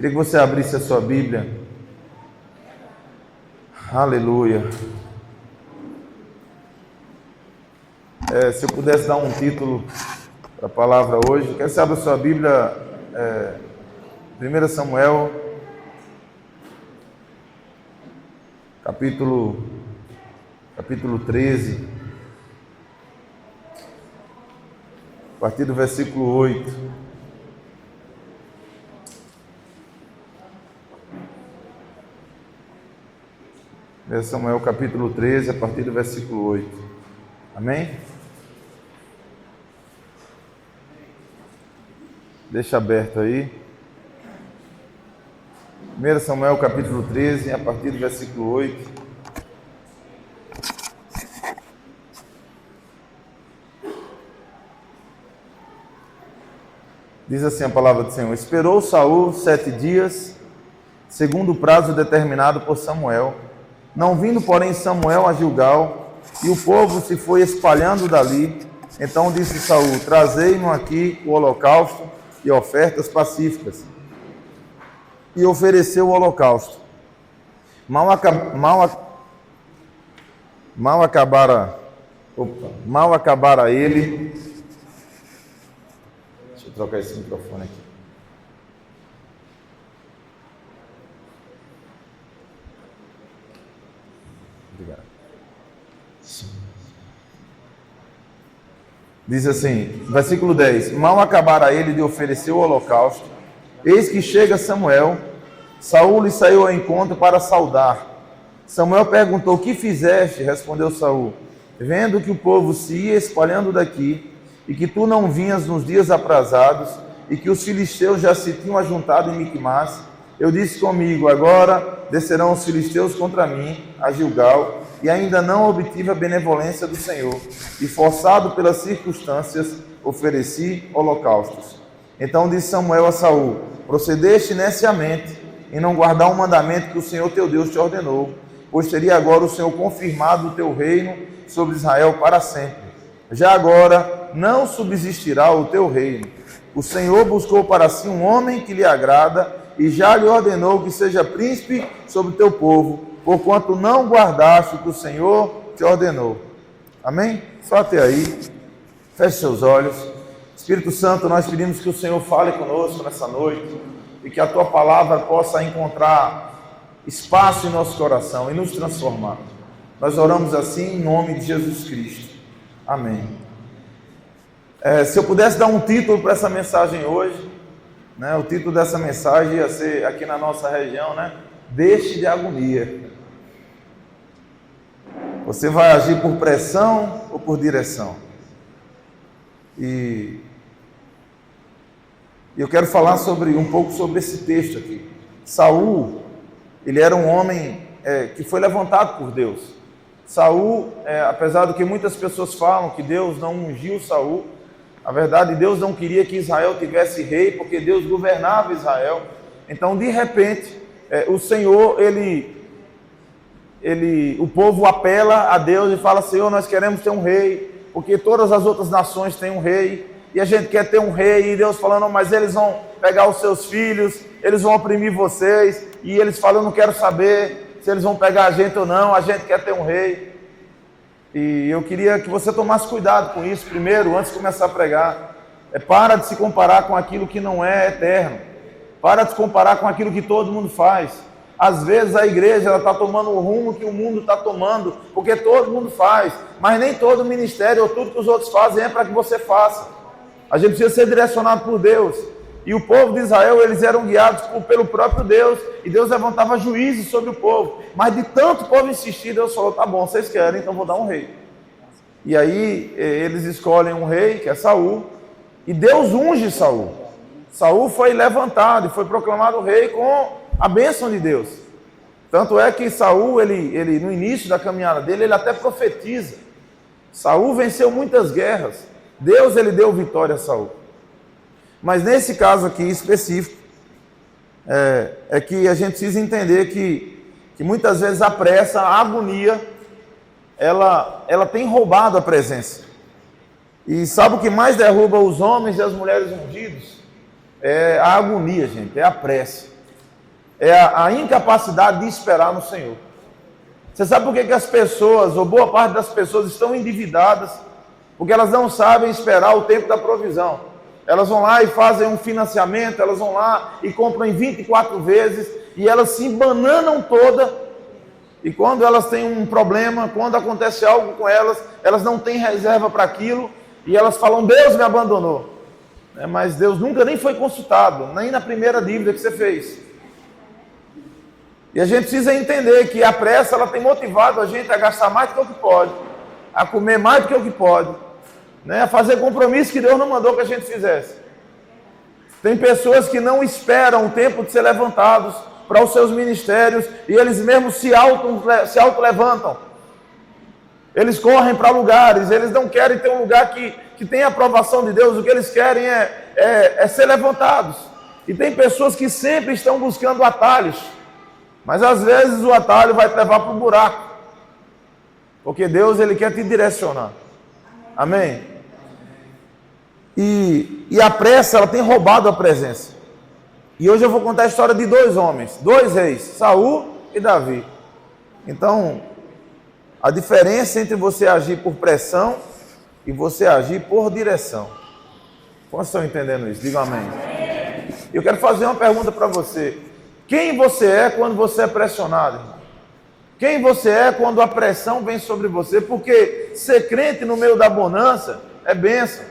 Queria que você abrisse a sua Bíblia. Aleluia. Se eu pudesse dar um título para a palavra hoje, quero que você abra a sua Bíblia, 1 Samuel, capítulo 13, a partir do versículo 8. 1 Samuel capítulo 13, a partir do versículo 8. Amém? Deixa aberto aí. 1 Samuel capítulo 13, a partir do versículo 8. Diz assim a palavra do Senhor: Esperou Saul 7 dias, segundo o prazo determinado por Samuel. Não vindo, porém, Samuel a Gilgal, e o povo se foi espalhando dali. Então disse Saul: Trazei-me aqui o holocausto e ofertas pacíficas. E ofereceu o holocausto. Mal acabara ele. Deixa eu trocar esse microfone aqui. Obrigado. Diz assim, versículo 10: Mal acabara ele de oferecer o holocausto, eis que chega Samuel. Saul lhe saiu ao encontro para saudar. Samuel perguntou: Que fizeste? Respondeu Saul: Vendo que o povo se ia espalhando daqui, e que tu não vinhas nos dias aprazados, e que os filisteus já se tinham ajuntado em Miquimás, eu disse comigo: Agora descerão os filisteus contra mim a Gilgal, e ainda não obtive a benevolência do Senhor, e forçado pelas circunstâncias, ofereci holocaustos. Então disse Samuel a Saul: Procedeste neciamente em não guardar o mandamento que o Senhor teu Deus te ordenou, pois teria agora o Senhor confirmado o teu reino sobre Israel para sempre. Já agora não subsistirá o teu reino. O Senhor buscou para si um homem que lhe agrada, e já lhe ordenou que seja príncipe sobre o teu povo, porquanto não guardaste o que o Senhor te ordenou. Amém? Só até aí. Feche seus olhos. Espírito Santo, nós pedimos que o Senhor fale conosco nessa noite, e que a tua palavra possa encontrar espaço em nosso coração e nos transformar. Nós oramos assim em nome de Jesus Cristo. Amém. Se eu pudesse dar um título para essa mensagem hoje, né, o título dessa mensagem ia ser, aqui na nossa região, né, Deixe de agonia. Você vai agir por pressão ou por direção? E eu quero falar um pouco sobre esse texto aqui. Saul, ele era um homem que foi levantado por Deus. Saul, apesar do que muitas pessoas falam que Deus não ungiu Saul, na verdade Deus não queria que Israel tivesse rei, porque Deus governava Israel. Então, de repente, o Senhor, o povo apela a Deus e fala: Senhor, nós queremos ter um rei, porque todas as outras nações têm um rei, e a gente quer ter um rei. E Deus falando: mas eles vão pegar os seus filhos, eles vão oprimir vocês. E eles falam: eu não quero saber se eles vão pegar a gente ou não, a gente quer ter um rei. E eu queria que você tomasse cuidado com isso primeiro, antes de começar a pregar. Para de se comparar com aquilo que não é eterno. Para de se comparar com aquilo que todo mundo faz. Às vezes a igreja está tomando o rumo que o mundo está tomando, porque todo mundo faz, mas nem todo ministério ou tudo que os outros fazem é para que você faça. A gente precisa ser direcionado por Deus. E o povo de Israel, eles eram guiados pelo próprio Deus, e Deus levantava juízes sobre o povo. Mas de tanto o povo insistir, Deus falou: tá bom, vocês querem, então vou dar um rei. E aí eles escolhem um rei, que é Saul, e Deus unge Saul. Saul foi levantado e foi proclamado rei com a bênção de Deus. Tanto é que Saul, ele no início da caminhada dele, ele até profetiza. Saul venceu muitas guerras. Deus, ele deu vitória a Saul. Mas nesse caso aqui específico, é que a gente precisa entender que muitas vezes a pressa, a agonia, ela tem roubado a presença. E sabe o que mais derruba os homens e as mulheres ungidos? É a agonia, gente, é a pressa. é a incapacidade de esperar no Senhor. Você sabe por que as pessoas, ou boa parte das pessoas, estão endividadas? Porque elas não sabem esperar o tempo da provisão. Elas vão lá e fazem um financiamento, elas vão lá e compram em 24 vezes, e elas se embananam toda, e quando elas têm um problema, quando acontece algo com elas, elas não têm reserva para aquilo, e elas falam, Deus me abandonou. Mas Deus nunca nem foi consultado, nem na primeira dívida que você fez. E a gente precisa entender que a pressa, ela tem motivado a gente a gastar mais do que o que pode, a comer mais do que o que pode, a fazer compromisso que Deus não mandou que a gente fizesse. Tem pessoas que não esperam o tempo de ser levantados para os seus ministérios, e eles mesmos se auto-levantam. Eles correm para lugares, eles não querem ter um lugar que tem a aprovação de Deus, o que eles querem é ser levantados. E tem pessoas que sempre estão buscando atalhos, mas às vezes o atalho vai te levar para o buraco, porque Deus, Ele quer te direcionar. Amém? E a pressa, ela tem roubado a presença. E hoje eu vou contar a história de dois homens, dois reis, Saul e Davi. Então, a diferença entre você agir por pressão e você agir por direção. Como estão entendendo isso? Digam amém. Eu quero fazer uma pergunta para você. Quem você é quando você é pressionado, irmão? Quem você é quando a pressão vem sobre você? Porque ser crente no meio da bonança é bênção.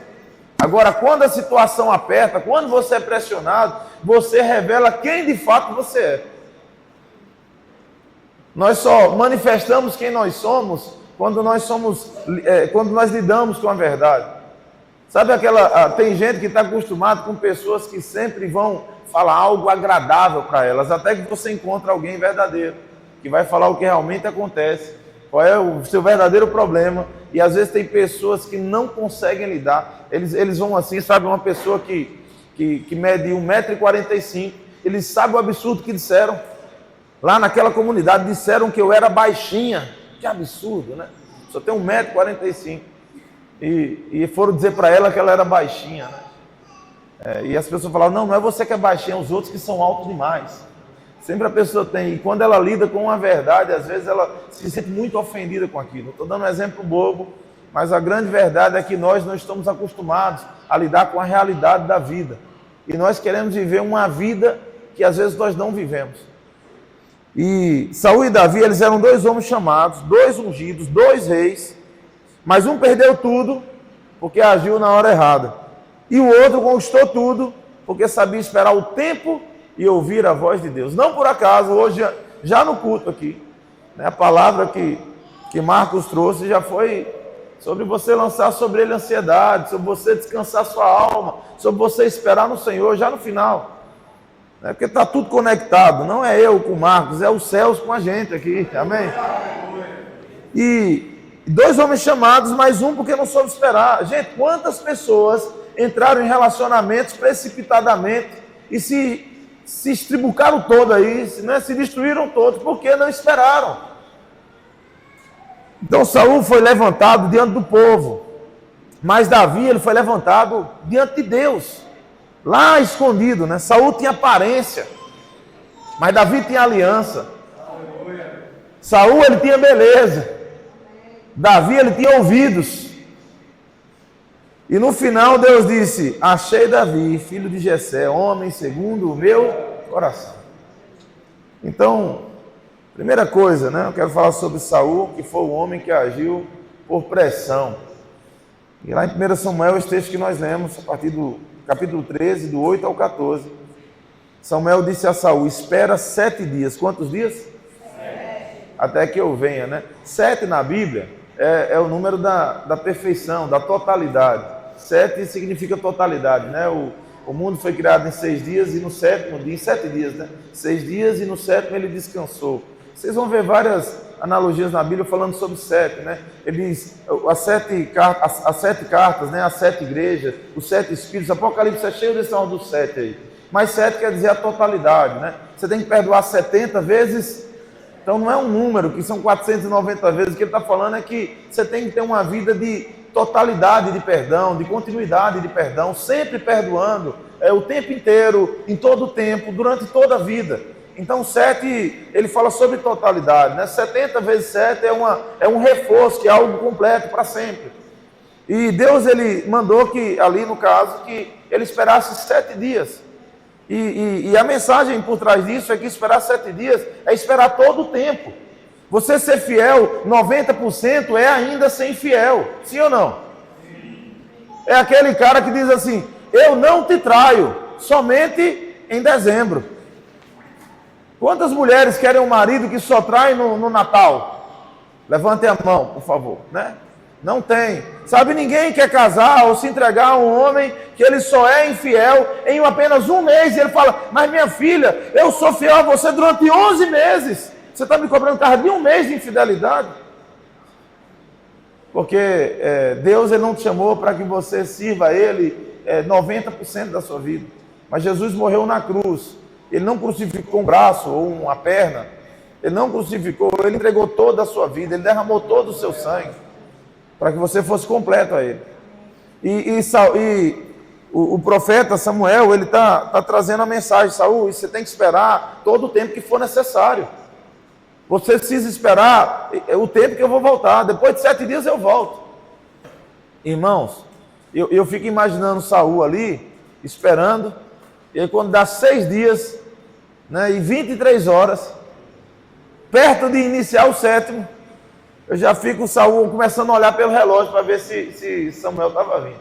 Agora, quando a situação aperta, quando você é pressionado, você revela quem de fato você é. Nós só manifestamos quem nós somos quando nós lidamos com a verdade. Sabe tem gente que está acostumado com pessoas que sempre vão falar algo agradável para elas, até que você encontra alguém verdadeiro, que vai falar o que realmente acontece, qual é o seu verdadeiro problema. E às vezes tem pessoas que não conseguem lidar, eles vão assim, sabe, uma pessoa que mede 1,45 m, eles sabem o absurdo que disseram. Lá naquela comunidade disseram que eu era baixinha. Que absurdo, né? Só tem 1,45 m. E foram dizer para ela que ela era baixinha, né? E as pessoas falavam, não é você que é baixinha, é os outros que são altos demais. Sempre a pessoa tem, e quando ela lida com uma verdade, às vezes ela se sente muito ofendida com aquilo. Estou dando um exemplo bobo, mas a grande verdade é que nós não estamos acostumados a lidar com a realidade da vida. E nós queremos viver uma vida que às vezes nós não vivemos. E Saul e Davi, eles eram dois homens chamados, dois ungidos, dois reis, mas um perdeu tudo porque agiu na hora errada, e o outro conquistou tudo porque sabia esperar o tempo e ouvir a voz de Deus. Não por acaso, hoje, já no culto aqui, a palavra que Marcos trouxe já foi sobre você lançar sobre ele ansiedade, sobre você descansar sua alma, sobre você esperar no Senhor, já no final. Porque está tudo conectado, não é eu com Marcos, é os céus com a gente aqui, amém? E dois homens chamados, mais um porque não soube esperar. Gente, quantas pessoas entraram em relacionamentos precipitadamente e se estribucaram todo aí, se destruíram todos, porque não esperaram. Então Saul foi levantado diante do povo, mas Davi, ele foi levantado diante de Deus. Lá escondido, né? Saul tinha aparência, mas Davi tinha aliança. Saul, ele tinha beleza. Davi, ele tinha ouvidos. E no final Deus disse, achei Davi, filho de Jessé, homem segundo o meu coração. Então, primeira coisa, eu quero falar sobre Saul, que foi o homem que agiu por pressão. E lá em 1 Samuel, esse texto que nós lemos, a partir do capítulo 13, do 8 ao 14, Samuel disse a Saul, espera 7 dias. Quantos dias? 7. Até que eu venha, 7 na Bíblia é o número da perfeição, da totalidade. 7 significa totalidade, O mundo foi criado em 6 dias e no sétimo dia, em 7 dias, 6 dias e no sétimo ele descansou. Vocês vão ver várias analogias na Bíblia falando sobre 7, Ele diz, as 7 cartas, as 7 igrejas, os 7 espíritos, Apocalipse é cheio desse nome dos 7 aí. Mas 7 quer dizer a totalidade, Você tem que perdoar 70 vezes, então não é um número, que são 490 vezes. O que ele está falando é que você tem que ter uma vida de totalidade de perdão, de continuidade de perdão, sempre perdoando, o tempo inteiro, em todo o tempo, durante toda a vida. Então 7, ele fala sobre totalidade, né? 70 vezes 7 é um reforço, que é algo completo para sempre. E Deus, ele mandou que, ali no caso, que ele esperasse 7 dias. E a mensagem por trás disso é que esperar 7 dias é esperar todo o tempo. Você ser fiel 90% é ainda ser infiel, sim ou não? É aquele cara que diz assim: eu não te traio, somente em dezembro. Quantas mulheres querem um marido que só trai no Natal? Levantem a mão, por favor, né? Não tem. Sabe, ninguém quer casar ou se entregar a um homem que ele só é infiel em apenas um mês. E ele fala: mas minha filha, eu sou fiel a você durante 11 meses. Você está me cobrando carro de um mês de infidelidade? Porque Deus, ele não te chamou para que você sirva a Ele 90% da sua vida. Mas Jesus morreu na cruz. Ele não crucificou um braço ou uma perna. Ele não crucificou, ele entregou toda a sua vida. Ele derramou todo o seu sangue para que você fosse completo a Ele. O profeta Samuel, ele está trazendo a mensagem: Saul, você tem que esperar todo o tempo que for necessário. Você precisa esperar o tempo que eu vou voltar. Depois de 7 dias eu volto. Irmãos, eu fico imaginando Saul ali, esperando. E aí quando dá 6 dias, né, e 23 horas, perto de iniciar o 7º, eu já fico Saul começando a olhar pelo relógio para ver se Samuel estava vindo.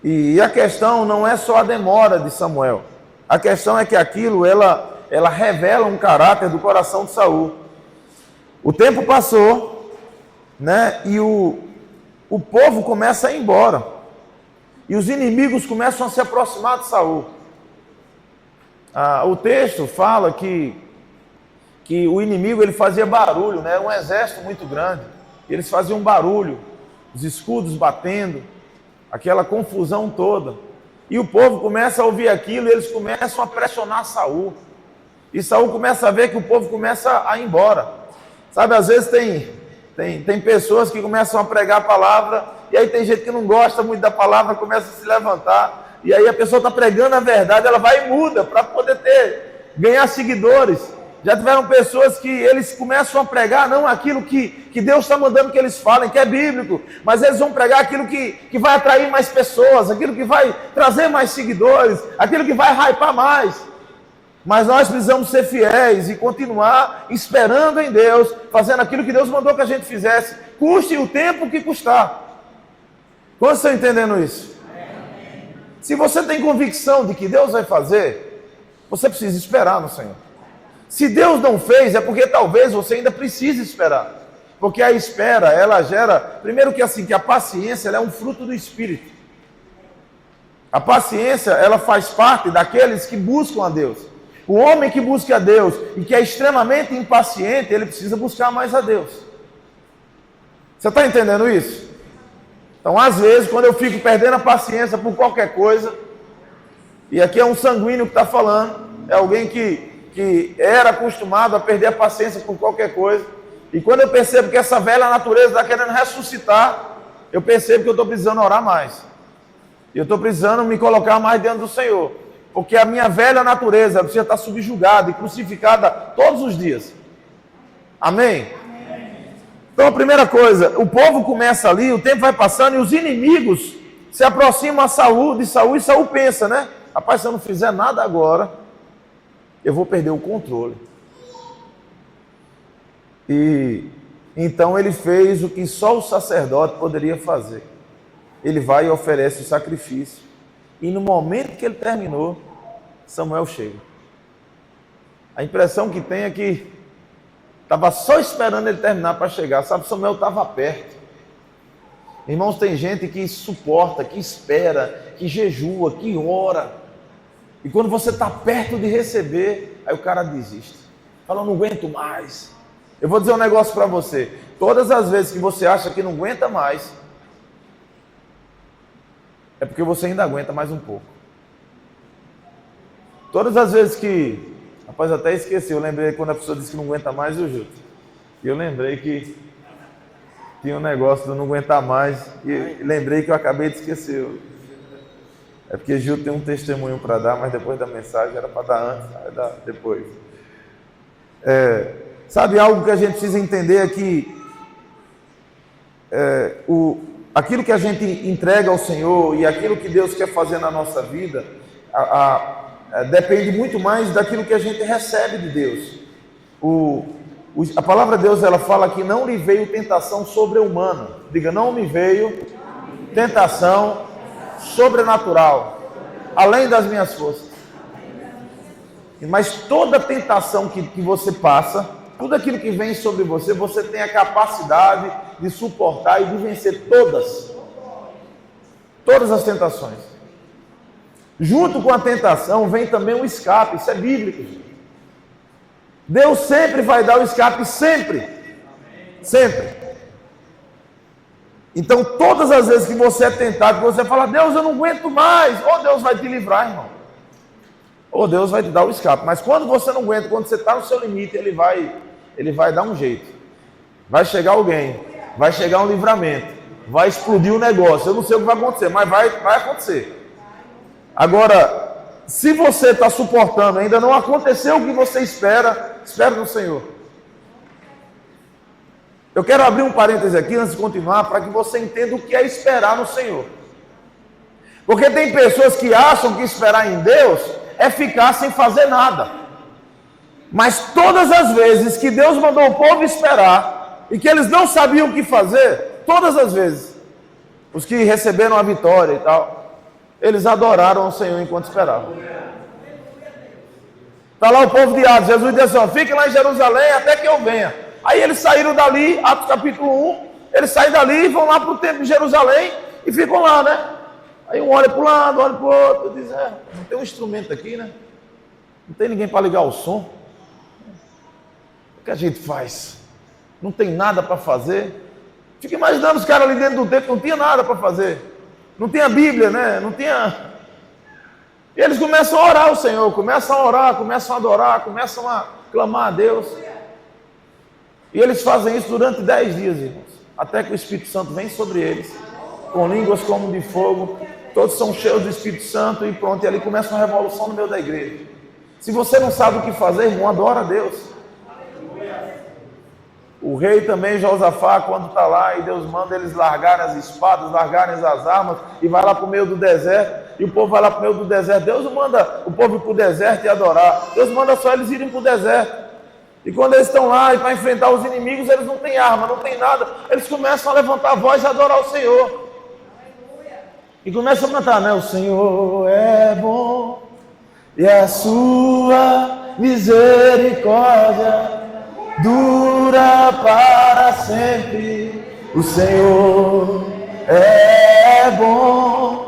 E a questão não é só a demora de Samuel. A questão é que aquilo, ela revela um caráter do coração de Saul. O tempo passou, né, e o povo começa a ir embora. E os inimigos começam a se aproximar de Saul. O texto fala que o inimigo, ele fazia barulho, né? Era um exército muito grande. Eles faziam barulho, os escudos batendo, aquela confusão toda. E o povo começa a ouvir aquilo e eles começam a pressionar Saul. E Saul começa a ver que o povo começa a ir embora. Sabe, às vezes tem pessoas que começam a pregar a palavra, e aí tem gente que não gosta muito da palavra, começa a se levantar, e aí a pessoa está pregando a verdade, ela vai e muda para poder ganhar seguidores. Já tiveram pessoas que eles começam a pregar não aquilo que Deus está mandando que eles falem, que é bíblico, mas eles vão pregar aquilo que vai atrair mais pessoas, aquilo que vai trazer mais seguidores, aquilo que vai hypar mais. Mas nós precisamos ser fiéis e continuar esperando em Deus, fazendo aquilo que Deus mandou que a gente fizesse, custe o tempo que custar. Quantos estão entendendo isso? Se você tem convicção de que Deus vai fazer, você precisa esperar no Senhor. Se Deus não fez, é porque talvez você ainda precise esperar. Porque a espera, ela gera, primeiro que a paciência, ela é um fruto do Espírito. A paciência, ela faz parte daqueles que buscam a Deus. O homem que busca a Deus e que é extremamente impaciente, ele precisa buscar mais a Deus. Você está entendendo isso? Então, às vezes, quando eu fico perdendo a paciência por qualquer coisa, e aqui é um sanguíneo que está falando, é alguém que era acostumado a perder a paciência por qualquer coisa, e quando eu percebo que essa velha natureza está querendo ressuscitar, eu percebo que eu estou precisando orar mais. Eu estou precisando me colocar mais dentro do Senhor. Porque a minha velha natureza precisa estar subjugada e crucificada todos os dias. Amém? Então a primeira coisa, o povo começa ali, o tempo vai passando e os inimigos se aproximam de Saul e Saul pensa, né? Rapaz, se eu não fizer nada agora, eu vou perder o controle. E então ele fez o que só o sacerdote poderia fazer. Ele vai e oferece o sacrifício. E no momento que ele terminou, Samuel chega. A impressão que tem é que estava só esperando ele terminar para chegar. Sabe, Samuel estava perto. Irmãos, tem gente que suporta, que espera, que jejua, que ora. E quando você está perto de receber, aí o cara desiste. Fala, não aguento mais. Eu vou dizer um negócio para você. Todas as vezes que você acha que não aguenta mais, é porque você ainda aguenta mais um pouco. Todas as vezes que... Rapaz, até esqueci, eu lembrei quando a pessoa disse que não aguenta mais, eu juro. E eu lembrei que tinha um negócio de não aguentar mais, e lembrei que eu acabei de esquecer. É porque Gil tem um testemunho para dar, mas depois da mensagem era para dar antes, vai dar depois. Sabe, algo que a gente precisa entender é que aquilo que a gente entrega ao Senhor e aquilo que Deus quer fazer na nossa vida depende muito mais daquilo que a gente recebe de Deus. A palavra de Deus, ela fala que não lhe veio tentação sobre-humana. Diga, não me veio tentação sobrenatural, além das minhas forças. Mas toda tentação que você passa, tudo aquilo que vem sobre você, você tem a capacidade de suportar e de vencer todas as tentações. Junto com a tentação vem também o escape, isso é bíblico. Deus sempre vai dar o escape, sempre. Então todas as vezes que você é tentado, que você fala, Deus, eu não aguento mais, ou Deus vai te livrar, irmão, ou Deus vai te dar o escape. Mas quando você não aguenta, quando você está no seu limite, Ele vai dar um jeito. Vai chegar alguém, vai chegar um livramento, vai explodir o negócio. Eu não sei o que vai acontecer, mas vai acontecer. Agora, se você está suportando, ainda não aconteceu o que você espera no Senhor. Eu quero abrir um parêntese aqui antes de continuar, para que você entenda o que é esperar no Senhor. Porque tem pessoas que acham que esperar em Deus é ficar sem fazer nada. Mas todas as vezes que Deus mandou o povo esperar e que eles não sabiam o que fazer, todas as vezes, os que receberam a vitória e tal, eles adoraram o Senhor enquanto esperavam. Está lá o povo de Atos, Jesus disse assim, fiquem lá em Jerusalém até que eu venha. Aí eles saíram dali, Atos capítulo 1, eles saem dali e vão lá para o templo de Jerusalém e ficam lá, né? Aí um olha para um lado, olha para o outro, diz, não tem um instrumento aqui, né? Não tem ninguém para ligar o som. O que a gente faz? Não tem nada para fazer. Fica imaginando os caras ali dentro do templo, não tinha nada para fazer. Não tinha Bíblia, né? Não tinha... E eles começam a orar ao Senhor, começam a orar, começam a adorar, começam a clamar a Deus. E eles fazem isso durante 10 dias, irmãos. Até que o Espírito Santo vem sobre eles, com línguas como de fogo. Todos são cheios do Espírito Santo e pronto. E ali começa uma revolução no meio da igreja. Se você não sabe o que fazer, irmão, adora a Deus. O rei também, Josafá, quando está lá e Deus manda eles largarem as espadas, largarem as armas e vai lá para o meio do deserto. E o povo vai lá para o meio do deserto. Deus não manda o povo ir para o deserto e adorar. Deus manda só eles irem para o deserto. E quando eles estão lá e para enfrentar os inimigos, eles não têm arma, não tem nada. Eles começam a levantar a voz e adorar o Senhor. E começam a cantar, né? O Senhor é bom e a sua misericórdia dura para sempre. O Senhor é bom.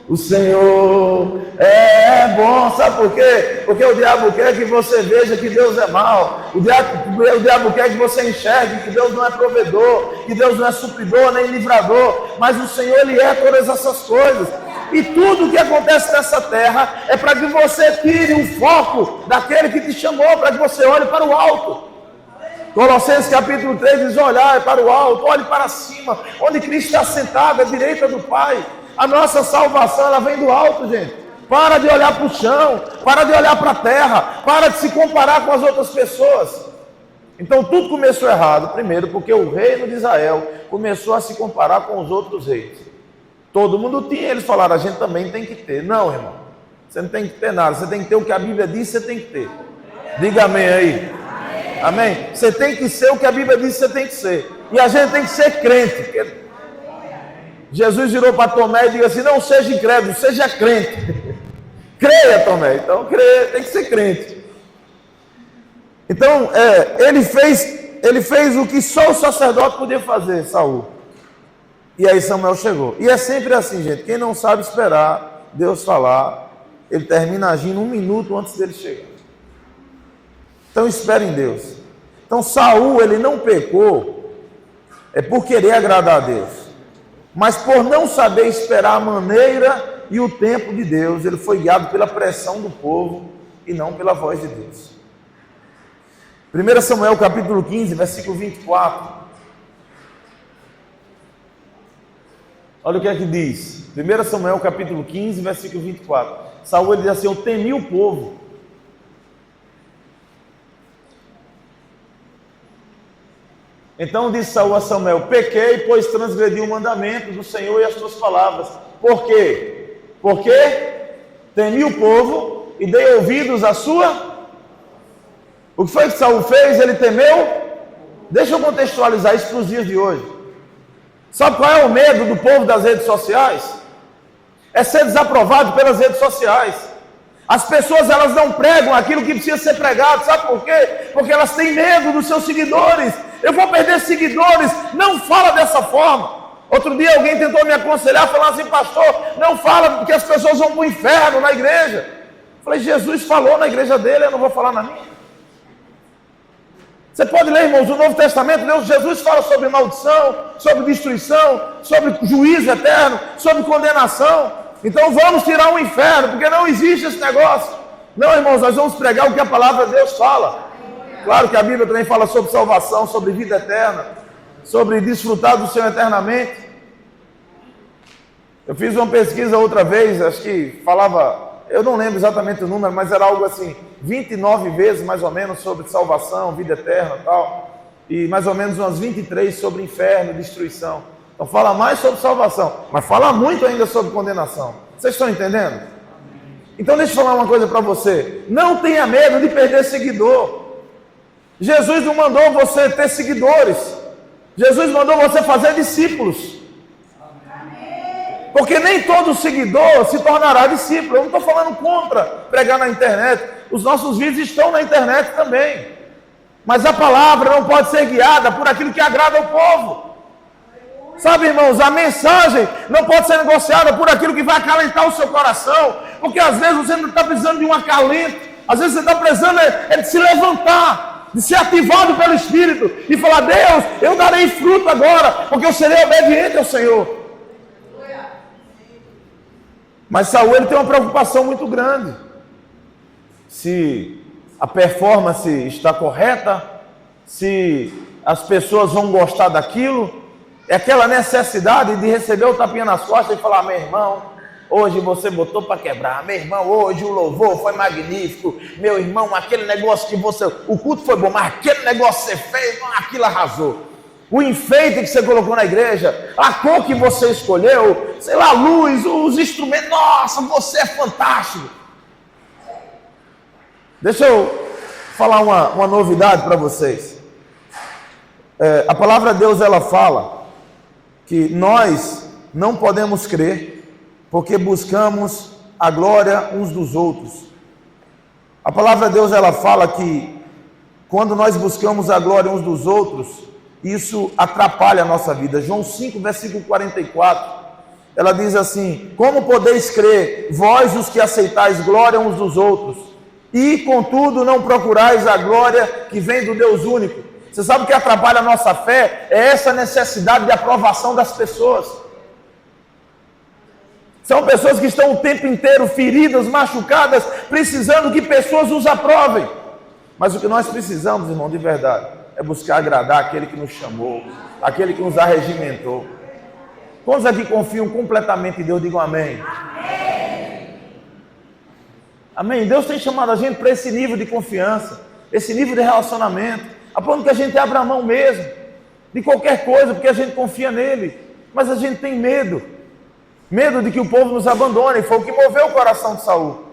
O Senhor é bom, sabe por quê? Porque o diabo quer que você veja que Deus é mau. O diabo quer que você enxergue que Deus não é provedor, que Deus não é supridor, nem livrador. Mas o Senhor, Ele é todas essas coisas. E tudo que acontece nessa terra é para que você tire o foco daquele que te chamou, para que você olhe para o alto. Colossenses capítulo 3 diz, olhar para o alto, olhe para cima, onde Cristo está sentado à direita do Pai. A nossa salvação, ela vem do alto, gente. Para de olhar para o chão, para de olhar para a terra, para de se comparar com as outras pessoas. Então tudo começou errado, primeiro porque o reino de Israel começou a se comparar com os outros reis. Todo mundo tinha, eles falaram, a gente também tem que ter. Não, irmão, você não tem que ter nada, você tem que ter o que a Bíblia diz, você tem que ter. Diga amém aí. Amém? Você tem que ser o que a Bíblia diz que você tem que ser. E a gente tem que ser crente. Jesus virou para Tomé e disse assim, não seja incrédulo, seja crente. Creia, Tomé. Então, tem que ser crente. Então, ele fez o que só o sacerdote podia fazer, Saul. E aí Samuel chegou. E é sempre assim, gente. Quem não sabe esperar Deus falar, ele termina agindo 1 minuto antes dele chegar. Então, espere em Deus. Então, Saul, ele não pecou por querer agradar a Deus. Mas por não saber esperar a maneira e o tempo de Deus, ele foi guiado pela pressão do povo e não pela voz de Deus. 1 Samuel capítulo 15, versículo 24. Olha o que é que diz. 1 Samuel capítulo 15, versículo 24. Saul ele diz assim: eu temi o povo. Então disse Saul a Samuel: pequei, pois transgredi o mandamento do Senhor e as tuas palavras. Por quê? Porque temi o povo e dei ouvidos à sua. O que foi que Saul fez? Ele temeu. Deixa eu contextualizar isso para os dias de hoje. Sabe qual é o medo do povo das redes sociais? É ser desaprovado pelas redes sociais. As pessoas elas não pregam aquilo que precisa ser pregado. Sabe por quê? Porque elas têm medo dos seus seguidores. Eu vou perder seguidores. Não fala dessa forma. Outro dia alguém tentou me aconselhar, falando assim: pastor, não fala porque as pessoas vão para o inferno na igreja. Eu falei: Jesus falou na igreja dele, eu não vou falar na minha. Você pode ler, irmãos, o Novo Testamento, Jesus fala sobre maldição, sobre destruição, sobre juízo eterno, sobre condenação. Então vamos tirar o inferno, porque não existe esse negócio. Não, irmãos, nós vamos pregar o que a palavra de Deus fala. Claro que a Bíblia também fala sobre salvação, sobre vida eterna, sobre desfrutar do Senhor eternamente. Eu fiz uma pesquisa outra vez, acho que falava, eu não lembro exatamente o número, mas era algo assim, 29 vezes mais ou menos sobre salvação, vida eterna e tal, e mais ou menos umas 23 sobre inferno, destruição. Então fala mais sobre salvação, mas fala muito ainda sobre condenação. Vocês estão entendendo? Então deixa eu falar uma coisa para você. Não tenha medo de perder seguidor. Jesus não mandou você ter seguidores. Jesus mandou você fazer discípulos. Porque nem todo seguidor se tornará discípulo. Eu não estou falando contra pregar na internet. Os nossos vídeos estão na internet também. Mas a palavra não pode ser guiada por aquilo que agrada ao povo. Sabe, irmãos, a mensagem não pode ser negociada por aquilo que vai acalentar o seu coração. Porque às vezes você não está precisando de um acalento. Às vezes você está precisando de se levantar, de ser ativado pelo Espírito e falar: Deus, eu darei fruto agora, porque eu serei obediente ao Senhor. Mas Saul ele tem uma preocupação muito grande. Se a performance está correta, se as pessoas vão gostar daquilo, é aquela necessidade de receber o tapinha nas costas e falar: meu irmão, hoje você botou para quebrar. Meu irmão, hoje o louvor foi magnífico. Meu irmão, aquele negócio que você... O culto foi bom, mas aquele negócio que você fez, aquilo arrasou. O enfeite que você colocou na igreja, a cor que você escolheu, sei lá, a luz, os instrumentos, nossa, você é fantástico. Deixa eu falar uma novidade para vocês. A palavra de Deus, ela fala que nós não podemos crer porque buscamos a glória uns dos outros. A palavra de Deus, ela fala que quando nós buscamos a glória uns dos outros, isso atrapalha a nossa vida. João 5, versículo 44, ela diz assim: como podeis crer, vós os que aceitais glória uns dos outros, e contudo não procurais a glória que vem do Deus único? Você sabe o que atrapalha a nossa fé? É essa necessidade de aprovação das pessoas. São pessoas que estão o tempo inteiro feridas, machucadas, precisando que pessoas os aprovem. Mas o que nós precisamos, irmão, de verdade, é buscar agradar aquele que nos chamou, aquele que nos arregimentou. Quantos aqui confiam completamente em Deus? Digam amém. Amém. Amém. Deus tem chamado a gente para esse nível de confiança, esse nível de relacionamento, a ponto que a gente abra a mão mesmo, de qualquer coisa, porque a gente confia nele. Mas a gente tem medo de que o povo nos abandone. Foi o que moveu o coração de Saul.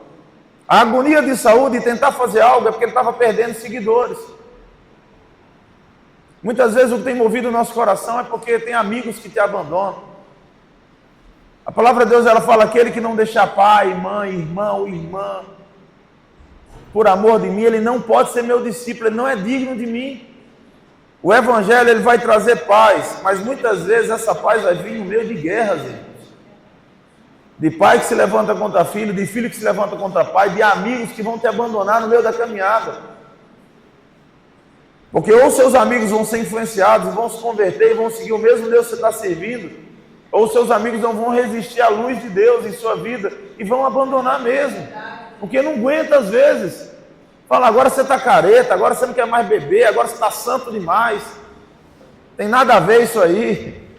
A agonia de Saul de tentar fazer algo é porque ele estava perdendo seguidores. Muitas vezes o que tem movido o nosso coração é porque tem amigos que te abandonam. A palavra de Deus, ela fala: aquele que não deixar pai, mãe, irmão, irmã, por amor de mim, ele não pode ser meu discípulo, ele não é digno de mim. O evangelho, ele vai trazer paz, mas muitas vezes essa paz vai vir no meio de guerras, irmãos. De pai que se levanta contra filho, de filho que se levanta contra pai, de amigos que vão te abandonar no meio da caminhada. Porque ou seus amigos vão ser influenciados, vão se converter e vão seguir o mesmo Deus que você está servindo, ou seus amigos não vão resistir à luz de Deus em sua vida e vão abandonar mesmo, porque não aguenta às vezes. Fala: agora você está careta, agora você não quer mais beber, agora você está santo demais, tem nada a ver isso aí.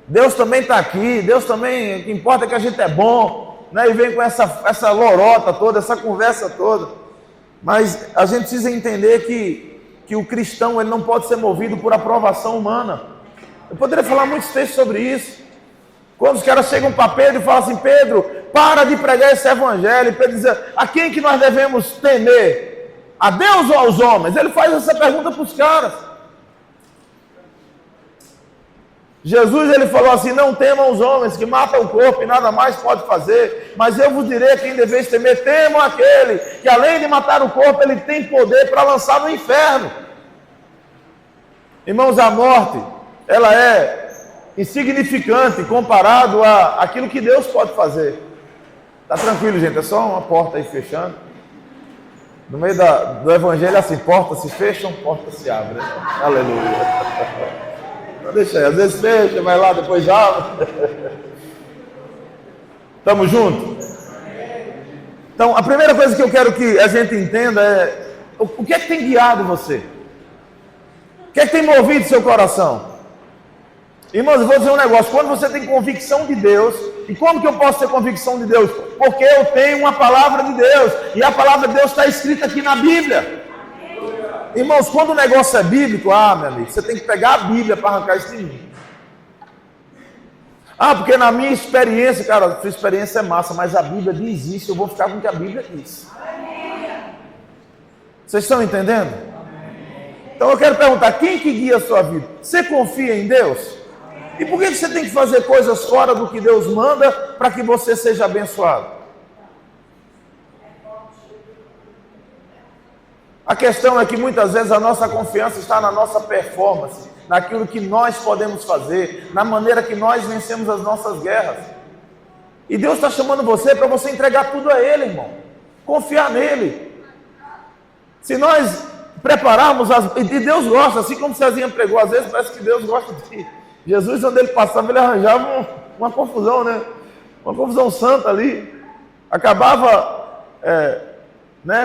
Deus também está aqui, Deus também, o que importa é que a gente é bom, né? E vem com essa lorota toda, essa conversa toda. Mas a gente precisa entender que o cristão ele não pode ser movido por aprovação humana. Eu poderia falar muitos textos sobre isso. Quando os caras chegam para Pedro e falam assim: Pedro, para de pregar esse evangelho. E Pedro diz: a quem que nós devemos temer? A Deus ou aos homens? Ele faz essa pergunta para os caras. Jesus ele falou assim: não temam os homens que matam o corpo e nada mais pode fazer, mas eu vos direi a quem deveis temer: temam aquele que além de matar o corpo, ele tem poder para lançar no inferno. Irmãos, a morte, ela é insignificante comparado a aquilo que Deus pode fazer. Tá tranquilo, gente, é só uma porta aí fechando. No meio do evangelho é assim: portas se fecham, portas se abrem. Aleluia. Deixa aí, às vezes fecha, vai lá, depois abre. Estamos juntos? Então, a primeira coisa que eu quero que a gente entenda é o que é que tem guiado você? O que é que tem movido seu coração? Irmãos, eu vou dizer um negócio: quando você tem convicção de Deus, e como que eu posso ter convicção de Deus? Porque eu tenho uma palavra de Deus, e a palavra de Deus está escrita aqui na Bíblia. Irmãos, quando o negócio é bíblico, meu amigo, você tem que pegar a Bíblia para arrancar isso de mim. Porque na minha experiência, cara, a sua experiência é massa, mas a Bíblia diz isso, eu vou ficar com o que a Bíblia diz. Vocês estão entendendo? Então eu quero perguntar: quem que guia a sua vida? Você confia em Deus? E por que você tem que fazer coisas fora do que Deus manda para que você seja abençoado? A questão é que muitas vezes a nossa confiança está na nossa performance, naquilo que nós podemos fazer, na maneira que nós vencemos as nossas guerras. E Deus está chamando você para você entregar tudo a Ele, irmão. Confiar nele. Se nós prepararmos, e Deus gosta, assim como Cezinha pregou, às vezes parece que Deus gosta de Jesus, onde ele passava, ele arranjava uma confusão, né? Uma confusão santa ali. Acabava,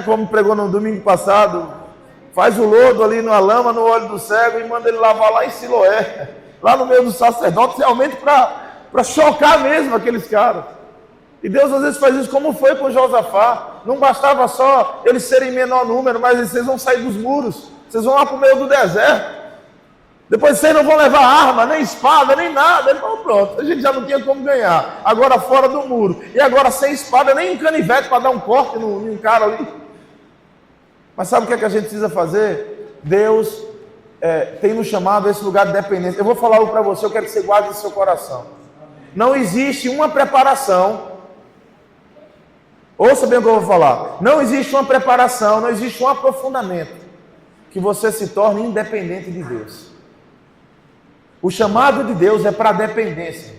como pregou no domingo passado, faz o lodo ali numa lama no olho do cego e manda ele lavar lá em Siloé, lá no meio dos sacerdotes, realmente para chocar mesmo aqueles caras. E Deus às vezes faz isso, como foi com Josafá. Não bastava só eles serem em menor número, mas vocês vão sair dos muros, vocês vão lá para o meio do deserto. Depois vocês não vão levar arma, nem espada, nem nada. Ele falou: pronto, a gente já não tinha como ganhar. Agora fora do muro. E agora sem espada, nem um canivete para dar um corte num cara ali. Mas sabe o que é que a gente precisa fazer? Deus tem nos chamado a esse lugar de dependência. Eu vou falar algo para você, eu quero que você guarde no seu coração. Não existe uma preparação. Ouça bem o que eu vou falar. Não existe uma preparação, não existe um aprofundamento que você se torne independente de Deus. O chamado de Deus é para dependência.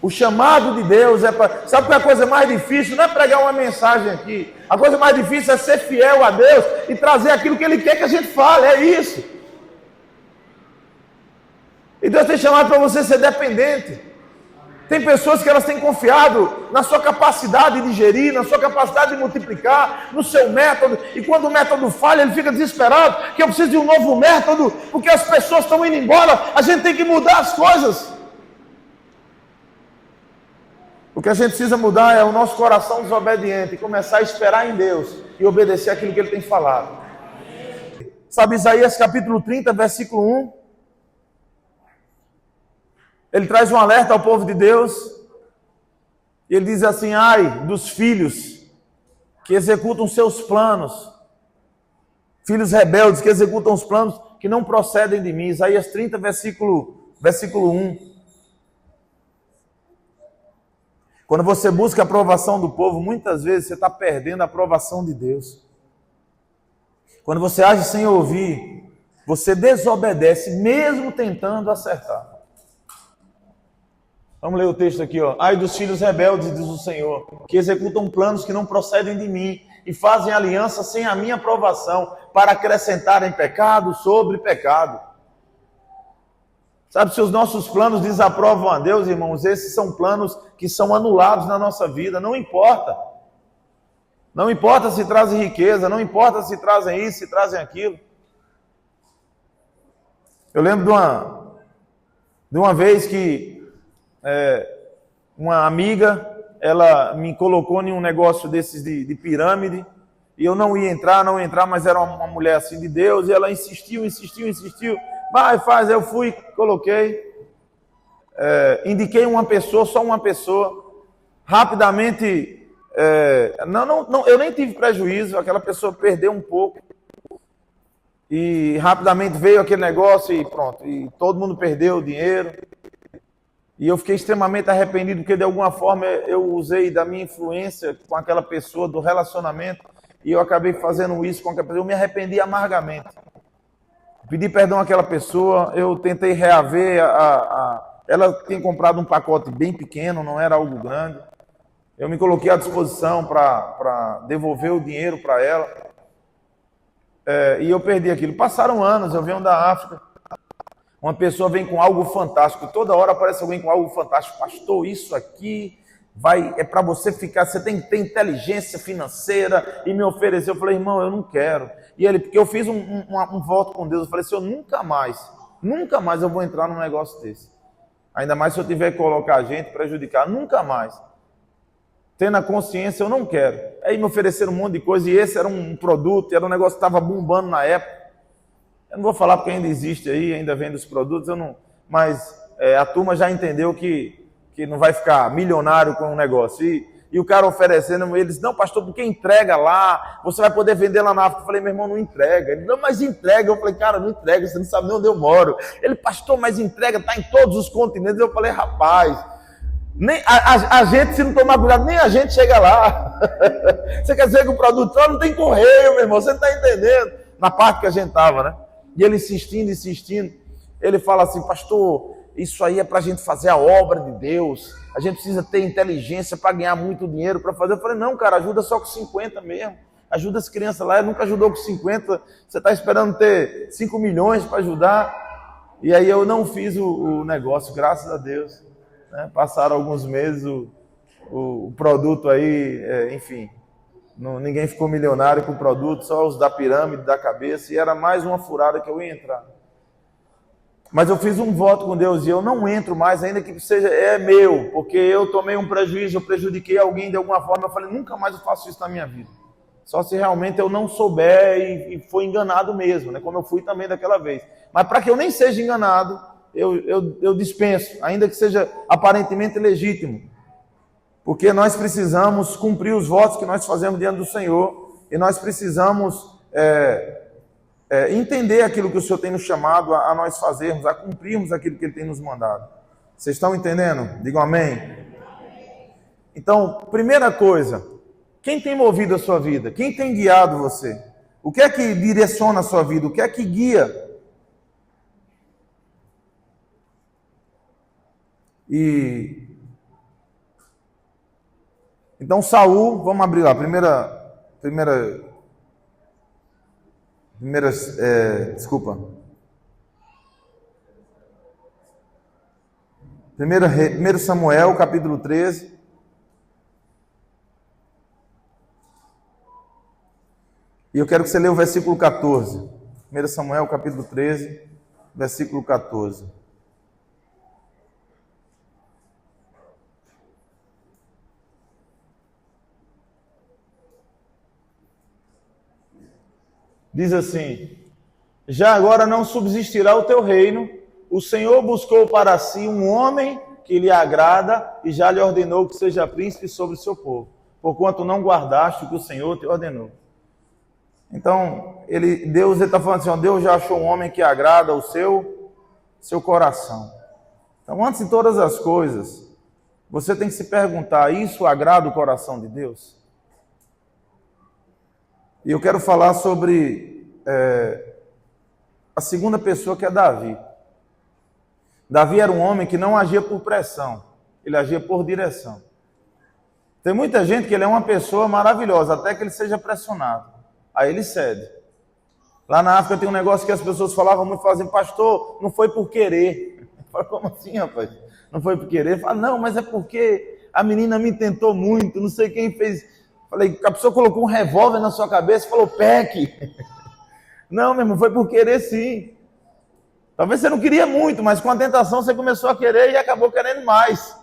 O chamado de Deus é para... Sabe qual é a coisa mais difícil? Não é pregar uma mensagem aqui. A coisa mais difícil é ser fiel a Deus e trazer aquilo que Ele quer que a gente fale. É isso. E Deus tem chamado para você ser dependente. Tem pessoas que elas têm confiado na sua capacidade de gerir, na sua capacidade de multiplicar, no seu método. E quando o método falha, ele fica desesperado, que eu preciso de um novo método, porque as pessoas estão indo embora, a gente tem que mudar as coisas. O que a gente precisa mudar é o nosso coração desobediente, começar a esperar em Deus e obedecer aquilo que Ele tem falado. Sabe Isaías capítulo 30, versículo 1? Ele traz um alerta ao povo de Deus, e ele diz assim: ai dos filhos que executam seus planos, filhos rebeldes que executam os planos que não procedem de mim. Isaías 30, versículo 1. Quando você busca a aprovação do povo, muitas vezes você está perdendo a aprovação de Deus. Quando você age sem ouvir, você desobedece, mesmo tentando acertar. Vamos ler o texto aqui, ó. Ai dos filhos rebeldes, diz o Senhor, que executam planos que não procedem de mim e fazem aliança sem a minha aprovação para acrescentarem pecado sobre pecado. Sabe, se os nossos planos desaprovam a Deus, irmãos, esses são planos que são anulados na nossa vida. Não importa. Não importa se trazem riqueza, não importa se trazem isso, se trazem aquilo. Eu lembro De uma vez que uma amiga, ela me colocou em um negócio desses de pirâmide, e eu não ia entrar, mas era uma mulher assim de Deus, e ela insistiu, vai, faz, eu fui, coloquei, indiquei uma pessoa, só uma pessoa, rapidamente, eu nem tive prejuízo, aquela pessoa perdeu um pouco, e rapidamente veio aquele negócio e pronto, e todo mundo perdeu o dinheiro, e eu fiquei extremamente arrependido, porque de alguma forma eu usei da minha influência com aquela pessoa, do relacionamento, e eu acabei fazendo isso com aquela pessoa, eu me arrependi amargamente. Pedi perdão àquela pessoa, eu tentei reaver, ela tinha comprado um pacote bem pequeno, não era algo grande, eu me coloquei à disposição para devolver o dinheiro para ela, e eu perdi aquilo. Passaram anos, eu venho da África, uma pessoa vem com algo fantástico, toda hora aparece alguém com algo fantástico, pastor, isso aqui é para você ficar, você tem que ter inteligência financeira, e me ofereceu, eu falei, irmão, eu não quero. E ele, porque eu fiz um voto com Deus, eu falei assim, eu nunca mais eu vou entrar num negócio desse. Ainda mais se eu tiver que colocar a gente, prejudicar, nunca mais. Tendo a consciência, eu não quero. Aí me ofereceram um monte de coisa, e esse era um produto, era um negócio que estava bombando na época. Eu não vou falar porque ainda existe aí, ainda vende os produtos, mas a turma já entendeu que não vai ficar milionário com um negócio. E o cara oferecendo, eles, não, pastor, porque entrega lá, você vai poder vender lá na África. Eu falei, meu irmão, não entrega. Ele, não, mas entrega. Eu falei, cara, não entrega, você não sabe nem onde eu moro. Ele, pastor, mas entrega, está em todos os continentes. Eu falei, rapaz, nem a gente, se não tomar cuidado, nem a gente chega lá. Você quer dizer que o produto não tem correio, meu irmão, você não está entendendo. Na parte que a gente estava, né? E ele insistindo, ele fala assim, pastor, isso aí é para a gente fazer a obra de Deus, a gente precisa ter inteligência para ganhar muito dinheiro para fazer. Eu falei, não, cara, ajuda só com 50 mesmo, ajuda as crianças lá, ele nunca ajudou com 50, você está esperando ter 5 milhões para ajudar. E aí eu não fiz o negócio, graças a Deus, né? Passaram alguns meses, o produto aí, enfim... ninguém ficou milionário com o produto, só os da pirâmide, da cabeça, e era mais uma furada que eu ia entrar. Mas eu fiz um voto com Deus, e eu não entro mais, ainda que seja, meu, porque eu tomei um prejuízo, eu prejudiquei alguém de alguma forma, eu falei, nunca mais eu faço isso na minha vida. Só se realmente eu não souber e for enganado mesmo, né? Como eu fui também daquela vez. Mas para que eu nem seja enganado, eu dispenso, ainda que seja aparentemente legítimo. Porque nós precisamos cumprir os votos que nós fazemos diante do Senhor, e nós precisamos entender aquilo que o Senhor tem nos chamado a nós fazermos, a cumprirmos aquilo que Ele tem nos mandado. Vocês estão entendendo? Digam amém. Então, primeira coisa, quem tem movido a sua vida? Quem tem guiado você? O que é que direciona a sua vida? O que é que guia? Então Saul, vamos abrir lá, Primeiro Samuel, capítulo 13. E eu quero que você leia o versículo 14. 1 Samuel, capítulo 13, versículo 14. Diz assim, já agora não subsistirá o teu reino, o Senhor buscou para si um homem que lhe agrada e já lhe ordenou que seja príncipe sobre o seu povo, porquanto não guardaste o que o Senhor te ordenou. Então, Deus está falando assim, Deus já achou um homem que agrada o seu coração. Então, antes de todas as coisas, você tem que se perguntar, isso agrada o coração de Deus? E eu quero falar sobre a segunda pessoa, que é Davi. Davi era um homem que não agia por pressão, ele agia por direção. Tem muita gente que ele é uma pessoa maravilhosa, até que ele seja pressionado. Aí ele cede. Lá na África tem um negócio que as pessoas falavam muito, falavam assim, pastor, não foi por querer. Eu falo, como assim, rapaz? Não foi por querer? Fala, não, mas é porque a menina me tentou muito, não sei quem fez. Falei, a pessoa colocou um revólver na sua cabeça e falou, peque. Não, meu irmão, foi por querer sim. Talvez você não queria muito, mas com a tentação você começou a querer e acabou querendo mais.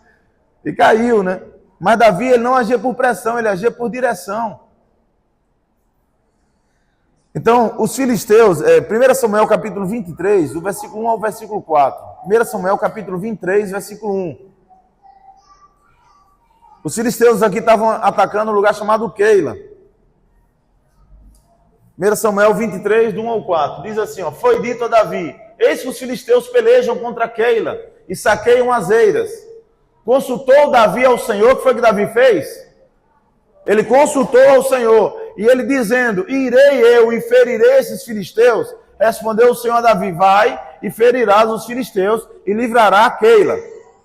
E caiu, né? Mas Davi, ele não agia por pressão, ele agia por direção. Então, os filisteus, 1 Samuel capítulo 23, do versículo 1 ao versículo 4. 1 Samuel capítulo 23, versículo 1. Os filisteus aqui estavam atacando um lugar chamado Keila. 1 Samuel 23, do 1 ao 4. Diz assim, ó, foi dito a Davi, eis que os filisteus pelejam contra Keila e saqueiam as eiras. Consultou Davi ao Senhor, o que foi que Davi fez? Ele consultou ao Senhor, e ele dizendo, irei eu e ferirei esses filisteus? Respondeu o Senhor a Davi, vai e ferirás os filisteus e livrará Keila.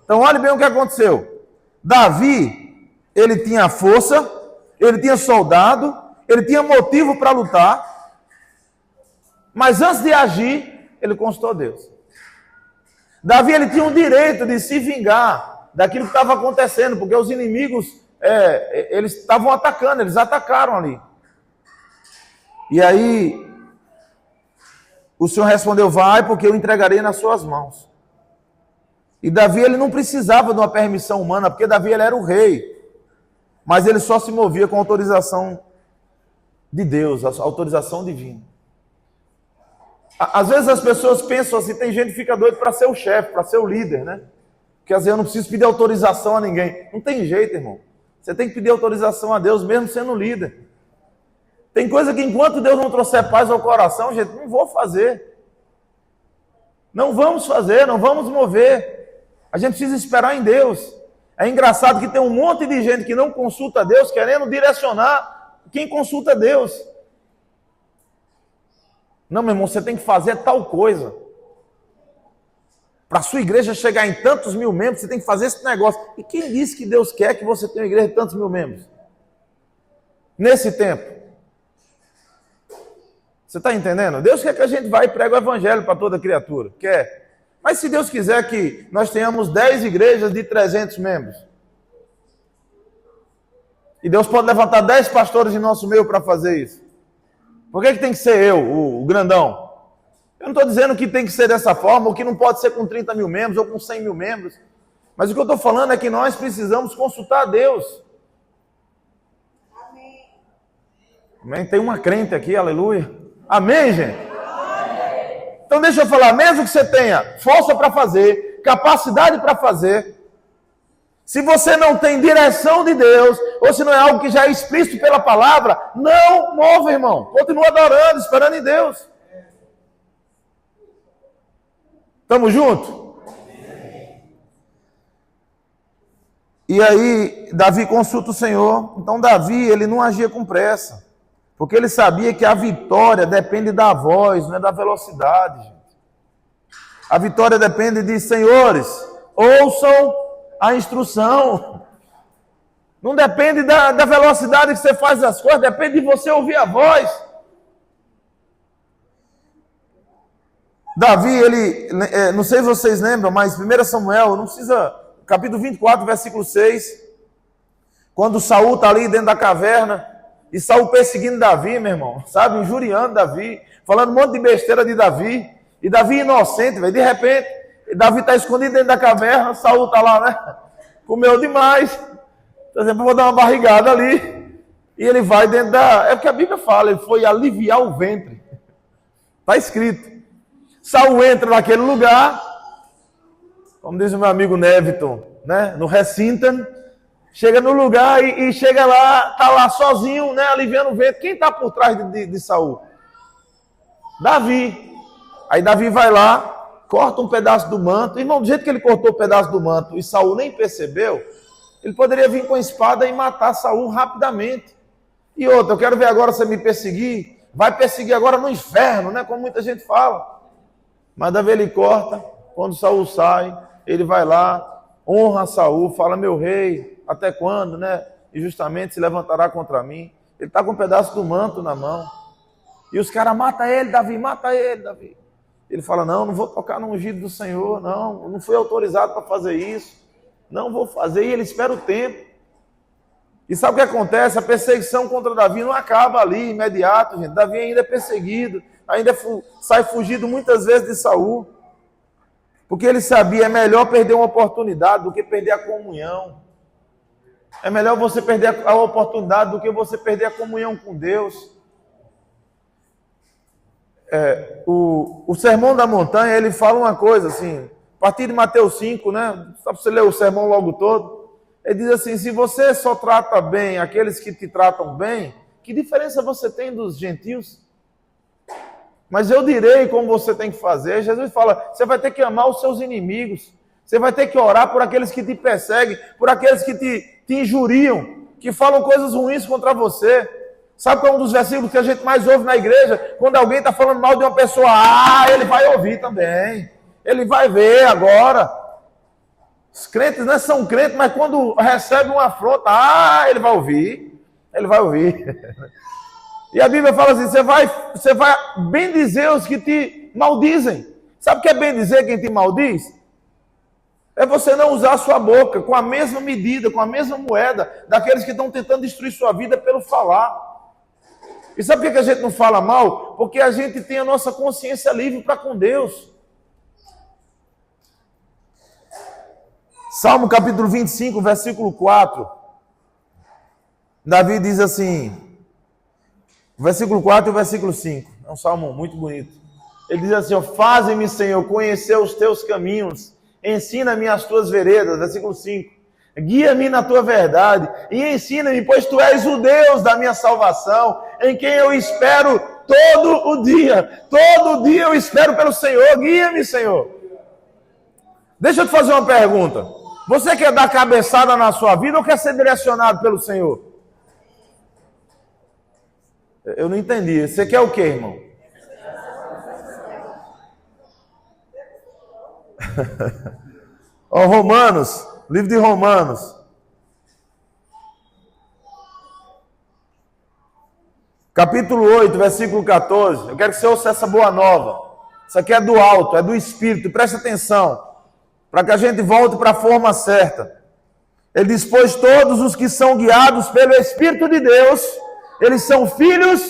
Então olhe bem o que aconteceu. Davi, ele tinha força, ele tinha soldado, ele tinha motivo para lutar, mas antes de agir, ele consultou a Deus. Davi, ele tinha o direito de se vingar daquilo que estava acontecendo, porque os inimigos, eles estavam atacando, eles atacaram ali. E aí, o Senhor respondeu, vai, porque eu entregarei nas suas mãos. E Davi, ele não precisava de uma permissão humana, porque Davi, ele era o rei. Mas ele só se movia com autorização de Deus, a autorização divina. Às vezes as pessoas pensam assim, tem gente que fica doido para ser o chefe, para ser o líder, né? Porque às vezes eu não preciso pedir autorização a ninguém. Não tem jeito, irmão. Você tem que pedir autorização a Deus, mesmo sendo líder. Tem coisa que enquanto Deus não trouxer paz ao coração, gente, não vou fazer. Não vamos fazer, não vamos mover. A gente precisa esperar em Deus. É engraçado que tem um monte de gente que não consulta a Deus, querendo direcionar quem consulta a Deus. Não, meu irmão, você tem que fazer tal coisa. Para a sua igreja chegar em tantos mil membros, você tem que fazer esse negócio. E quem disse que Deus quer que você tenha uma igreja de tantos mil membros? Nesse tempo. Você está entendendo? Deus quer que a gente vá e pregue o evangelho para toda criatura. Quer. Mas se Deus quiser que nós tenhamos 10 igrejas de 300 membros, e Deus pode levantar 10 pastores em nosso meio para fazer isso, por que tem que ser eu, o grandão? Eu não estou dizendo que tem que ser dessa forma, ou que não pode ser com 30 mil membros, ou com 100 mil membros. Mas o que eu estou falando é que nós precisamos consultar a Deus. Amém? Tem uma crente aqui, aleluia. Amém, gente? Então deixa eu falar, mesmo que você tenha força para fazer, capacidade para fazer, se você não tem direção de Deus, ou se não é algo que já é explícito pela palavra, não move, irmão. Continua adorando, esperando em Deus. Estamos juntos? E aí, Davi consulta o Senhor. Então, Davi, ele não agia com pressa. Porque ele sabia que a vitória depende da voz, não é da velocidade, gente. A vitória depende de, senhores, ouçam a instrução. Não depende da velocidade que você faz as coisas, depende de você ouvir a voz. Davi, ele, não sei se vocês lembram, mas 1 Samuel, não precisa, capítulo 24, versículo 6, quando Saul está ali dentro da caverna, e Saul perseguindo Davi, meu irmão, sabe, injuriando Davi, falando um monte de besteira de Davi, e Davi inocente, velho, de repente, Davi está escondido dentro da caverna, Saul está lá, né, comeu demais, por exemplo, vou dar uma barrigada ali, e ele vai dentro da, é porque a Bíblia fala, ele foi aliviar o ventre, está escrito. Saul entra naquele lugar, como diz o meu amigo Neviton, né, no recinto, chega no lugar e chega lá, está lá sozinho, né, aliviando o vento. Quem está por trás de Saul? Davi. Aí Davi vai lá, corta um pedaço do manto. Irmão, do jeito que ele cortou o pedaço do manto e Saul nem percebeu, ele poderia vir com a espada e matar Saul rapidamente. E outra, eu quero ver agora você me perseguir, vai perseguir agora no inferno, né, como muita gente fala. Mas Davi ele corta, quando Saul sai, ele vai lá, honra Saul, fala, meu rei, até quando, né? E justamente se levantará contra mim. Ele está com um pedaço do manto na mão. E os caras, mata ele, Davi, mata ele, Davi. Ele fala, não vou tocar no ungido do Senhor, não fui autorizado para fazer isso. Não vou fazer, e ele espera o tempo. E sabe o que acontece? A perseguição contra Davi não acaba ali, imediato, gente. Davi ainda é perseguido, ainda sai fugido muitas vezes de Saul. Porque ele sabia, é melhor perder uma oportunidade do que perder a comunhão. É melhor você perder a oportunidade do que você perder a comunhão com Deus. O Sermão da Montanha, ele fala uma coisa assim, a partir de Mateus 5, né? Só para você ler o sermão logo todo. Ele diz assim, se você só trata bem aqueles que te tratam bem, que diferença você tem dos gentios? Mas eu direi como você tem que fazer. Jesus fala, você vai ter que amar os seus inimigos. Você vai ter que orar por aqueles que te perseguem, por aqueles que te injuriam, que falam coisas ruins contra você. Sabe qual é um dos versículos que a gente mais ouve na igreja? Quando alguém está falando mal de uma pessoa, ele vai ouvir também. Ele vai ver agora. Os crentes não são crentes, mas quando recebe uma afronta, ele vai ouvir. Ele vai ouvir. E a Bíblia fala assim, você vai bendizer os que te maldizem. Sabe o que é bendizer quem te maldiz? É você não usar a sua boca com a mesma medida, com a mesma moeda daqueles que estão tentando destruir sua vida pelo falar. E sabe por que a gente não fala mal? Porque a gente tem a nossa consciência livre para com Deus. Salmo capítulo 25, versículo 4. Davi diz assim, versículo 4 e o versículo 5. É um salmo muito bonito. Ele diz assim, faze-me, Senhor, conhecer os teus caminhos. Ensina-me as tuas veredas. Versículo 5. Guia-me na tua verdade e ensina-me, pois tu és o Deus da minha salvação, em quem eu espero todo o dia. Todo dia eu espero pelo Senhor. Guia-me, Senhor. Deixa eu te fazer uma pergunta. Você quer dar cabeçada na sua vida ou quer ser direcionado pelo Senhor? Eu não entendi. Você quer o quê, irmão? Romanos, livro de Romanos. Capítulo 8, versículo 14. Eu quero que você ouça essa boa nova. Isso aqui é do alto, é do Espírito. Presta atenção, para que a gente volte para a forma certa. Ele diz, pois todos os que são guiados pelo Espírito de Deus, eles são filhos.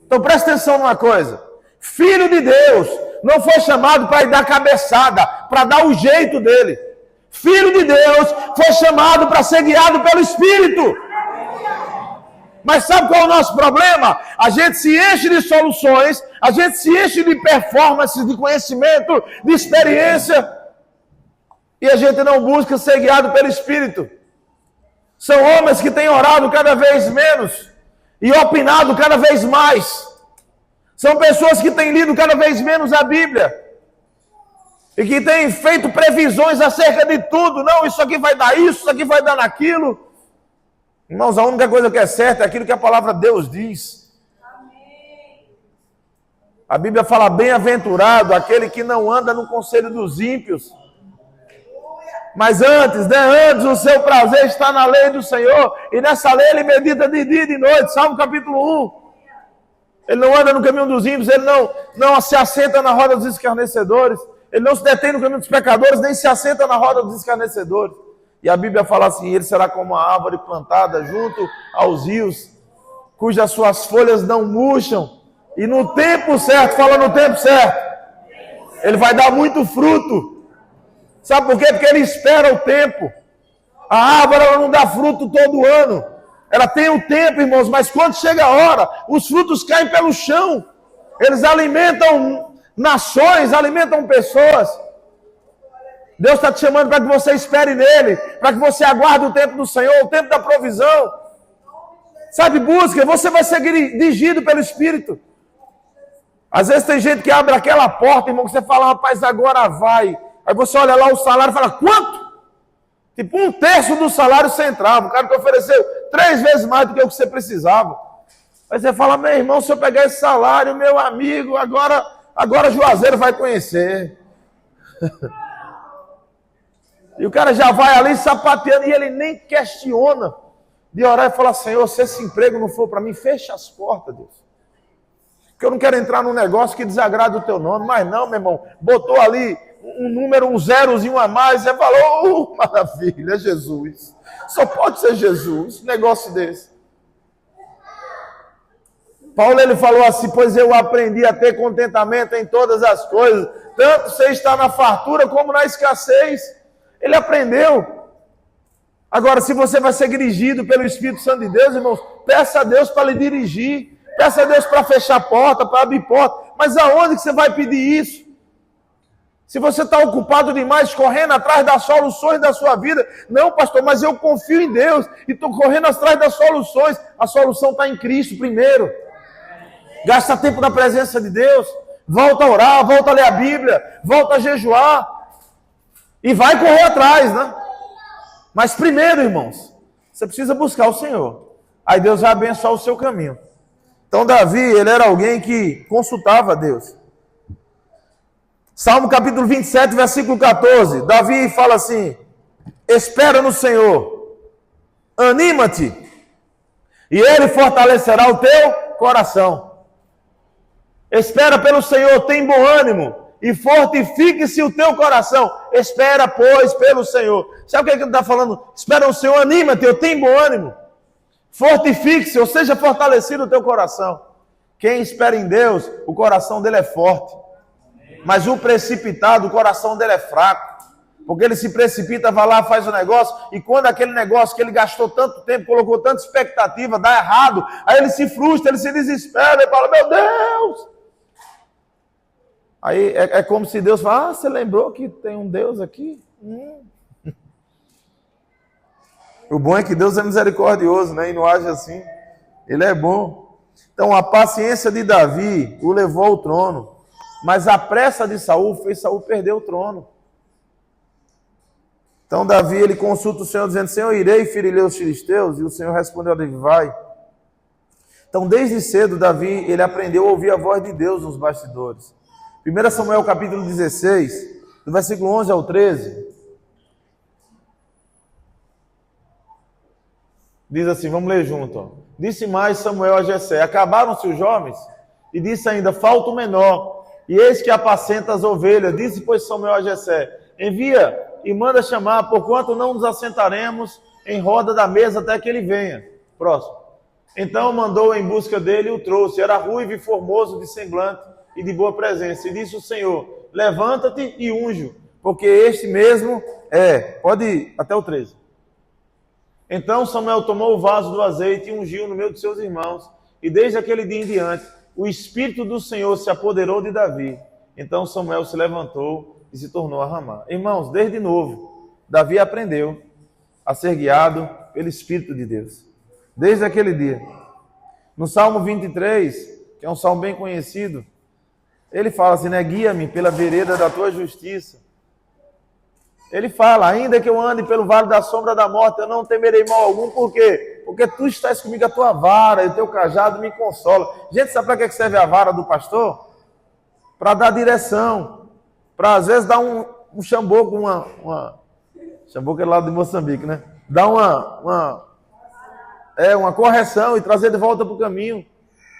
Então presta atenção numa coisa. Filho de Deus não foi chamado para ir dar cabeçada, para dar o jeito dele. Filho de Deus foi chamado para ser guiado pelo Espírito. Mas sabe qual é o nosso problema? A gente se enche de soluções, a gente se enche de performances, de conhecimento, de experiência, e a gente não busca ser guiado pelo Espírito. São homens que têm orado cada vez menos e opinado cada vez mais. São pessoas que têm lido cada vez menos a Bíblia e que têm feito previsões acerca de tudo. Não, isso aqui vai dar isso aqui vai dar naquilo. Irmãos, a única coisa que é certa é aquilo que a palavra de Deus diz. Amém. A Bíblia fala, bem-aventurado aquele que não anda no conselho dos ímpios. Mas antes o seu prazer está na lei do Senhor, e nessa lei ele medita de dia e de noite. Salmo capítulo 1. Ele não anda no caminho dos ímpios, ele não se assenta na roda dos escarnecedores, ele não se detém no caminho dos pecadores, nem se assenta na roda dos escarnecedores. E a Bíblia fala assim, ele será como a árvore plantada junto aos rios, cujas suas folhas não murcham, e no tempo certo, fala no tempo certo, ele vai dar muito fruto. Sabe por quê? Porque ele espera o tempo. A árvore ela não dá fruto todo ano. Ela tem o tempo, irmãos, mas quando chega a hora, os frutos caem pelo chão. Eles alimentam nações, alimentam pessoas. Deus está te chamando para que você espere nele, para que você aguarde o tempo do Senhor, o tempo da provisão. Sabe, busca, você vai ser dirigido pelo Espírito. Às vezes tem gente que abre aquela porta, irmão, que você fala, rapaz, agora vai. Aí você olha lá o salário e fala, quanto? Tipo, 1/3 do salário você entrava. O cara te ofereceu 3 vezes mais do que o que você precisava. Aí você fala, meu irmão, se eu pegar esse salário, meu amigo, agora Juazeiro vai conhecer. E o cara já vai ali sapateando e ele nem questiona de orar e falar, Senhor, se esse emprego não for para mim, fecha as portas, Deus. Porque eu não quero entrar num negócio que desagrada o teu nome. Mas não, meu irmão, botou ali um número, um zerozinho a mais, e falou, maravilha, é Jesus. Só pode ser Jesus, um negócio desse. Paulo ele falou assim: pois eu aprendi a ter contentamento em todas as coisas, tanto você está na fartura como na escassez. Ele aprendeu. Agora, se você vai ser dirigido pelo Espírito Santo de Deus, irmãos, peça a Deus para lhe dirigir, peça a Deus para fechar a porta, para abrir porta. Mas aonde que você vai pedir isso? Se você está ocupado demais, correndo atrás das soluções da sua vida, não, pastor, mas eu confio em Deus e estou correndo atrás das soluções. A solução está em Cristo primeiro. Gasta tempo na presença de Deus, volta a orar, volta a ler a Bíblia, volta a jejuar e vai correr atrás, né? Mas primeiro, irmãos, você precisa buscar o Senhor. Aí Deus vai abençoar o seu caminho. Então Davi, ele era alguém que consultava a Deus. Salmo capítulo 27, versículo 14. Davi fala assim: espera no Senhor, anima-te, e Ele fortalecerá o teu coração. Espera pelo Senhor, tem bom ânimo, e fortifique-se o teu coração. Espera, pois, pelo Senhor. Sabe o que ele está falando? Espera o Senhor, anima-te, eu tenho bom ânimo. Fortifique-se, ou seja, fortalecido o teu coração. Quem espera em Deus, o coração dele é forte. Mas o precipitado, o coração dele é fraco. Porque ele se precipita, vai lá, faz o negócio, e quando aquele negócio que ele gastou tanto tempo, colocou tanta expectativa, dá errado, aí ele se frustra, ele se desespera, ele fala: meu Deus! Aí é como se Deus fala: você lembrou que tem um Deus aqui? O bom é que Deus é misericordioso, né? E não age assim. Ele é bom. Então a paciência de Davi o levou ao trono, mas a pressa de Saul fez Saul perder o trono. Então Davi, ele consulta o Senhor dizendo: Senhor, irei ferir os filisteus? E o Senhor respondeu a Davi: vai. Então desde cedo Davi, ele aprendeu a ouvir a voz de Deus nos bastidores. 1 Samuel capítulo 16, do versículo 11 ao 13. Diz assim, vamos ler junto. Ó. Disse mais Samuel a Jessé: acabaram-se os jovens? E disse ainda: falta o menor. E eis que apacenta as ovelhas. Disse, pois, Samuel a Jessé: envia e manda chamar, porquanto não nos assentaremos em roda da mesa até que ele venha. Próximo. Então mandou em busca dele e o trouxe. Era ruivo e formoso de semblante e de boa presença. E disse o Senhor: levanta-te e unge, porque este mesmo é. Pode ir até o 13. Então Samuel tomou o vaso do azeite e ungiu no meio de seus irmãos. E desde aquele dia em diante, o Espírito do Senhor se apoderou de Davi. Então Samuel se levantou e se tornou a Ramá. Irmãos, desde novo, Davi aprendeu a ser guiado pelo Espírito de Deus. Desde aquele dia. No Salmo 23, que é um salmo bem conhecido, ele fala assim, né? Guia-me pela vereda da tua justiça. Ele fala: ainda que eu ande pelo vale da sombra da morte, eu não temerei mal algum. Por quê? Porque tu estás comigo, a tua vara e o teu cajado me consola. Gente, sabe para que serve a vara do pastor? Para dar direção. Para às vezes dar um chamboco, chamboco é lá de Moçambique, né? Dar uma correção e trazer de volta para o caminho.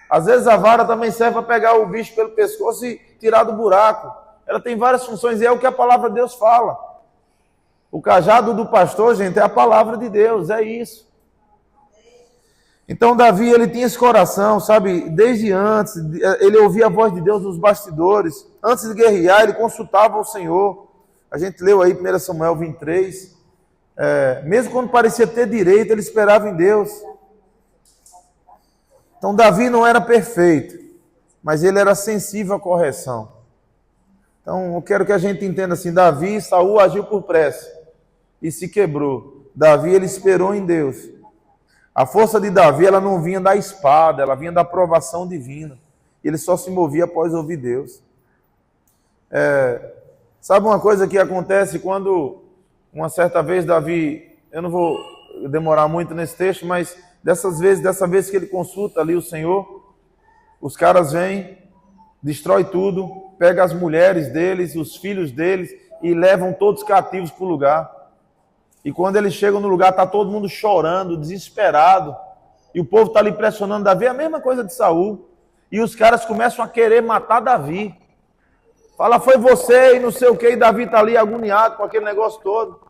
Às vezes a vara também serve para pegar o bicho pelo pescoço e tirar do buraco. Ela tem várias funções e é o que a palavra de Deus fala. O cajado do pastor, gente, é a palavra de Deus, é isso. Então Davi, ele tinha esse coração, sabe, desde antes, ele ouvia a voz de Deus nos bastidores. Antes de guerrear, ele consultava o Senhor. A gente leu aí 1 Samuel 23. Mesmo quando parecia ter direito, ele esperava em Deus. Então Davi não era perfeito, mas ele era sensível à correção. Então eu quero que a gente entenda assim, Davi, Saul agiu por pressa e se quebrou. Davi, ele esperou em Deus. A força de Davi, ela não vinha da espada, ela vinha da aprovação divina. Ele só se movia após ouvir Deus. Sabe uma coisa que acontece quando, uma certa vez, Davi, eu não vou demorar muito nesse texto, mas dessa vez que ele consulta ali o Senhor, os caras vêm, destrói tudo, pega as mulheres deles, os filhos deles e levam todos cativos para o lugar. E quando eles chegam no lugar, está todo mundo chorando, desesperado. E o povo está ali pressionando Davi, é a mesma coisa de Saul. E os caras começam a querer matar Davi. Fala, foi você e não sei o que, e Davi está ali agoniado com aquele negócio todo.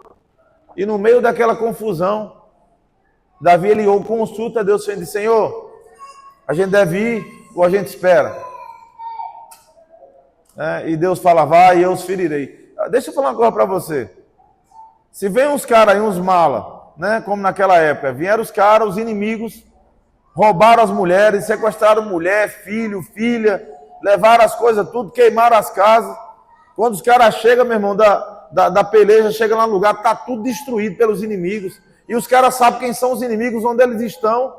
E no meio daquela confusão, Davi, ele consulta a Deus e diz, Senhor, a gente deve ir. Ou a gente espera? E Deus fala, vai e eu os ferirei. Deixa eu falar uma coisa para você. Se vem uns caras aí, uns mala, né, como naquela época, vieram os caras, os inimigos, roubaram as mulheres, sequestraram mulher, filho, filha, levaram as coisas tudo, queimaram as casas. Quando os caras chegam, meu irmão, da peleja, chegam lá no lugar, está tudo destruído pelos inimigos. E os caras sabem quem são os inimigos, onde eles estão.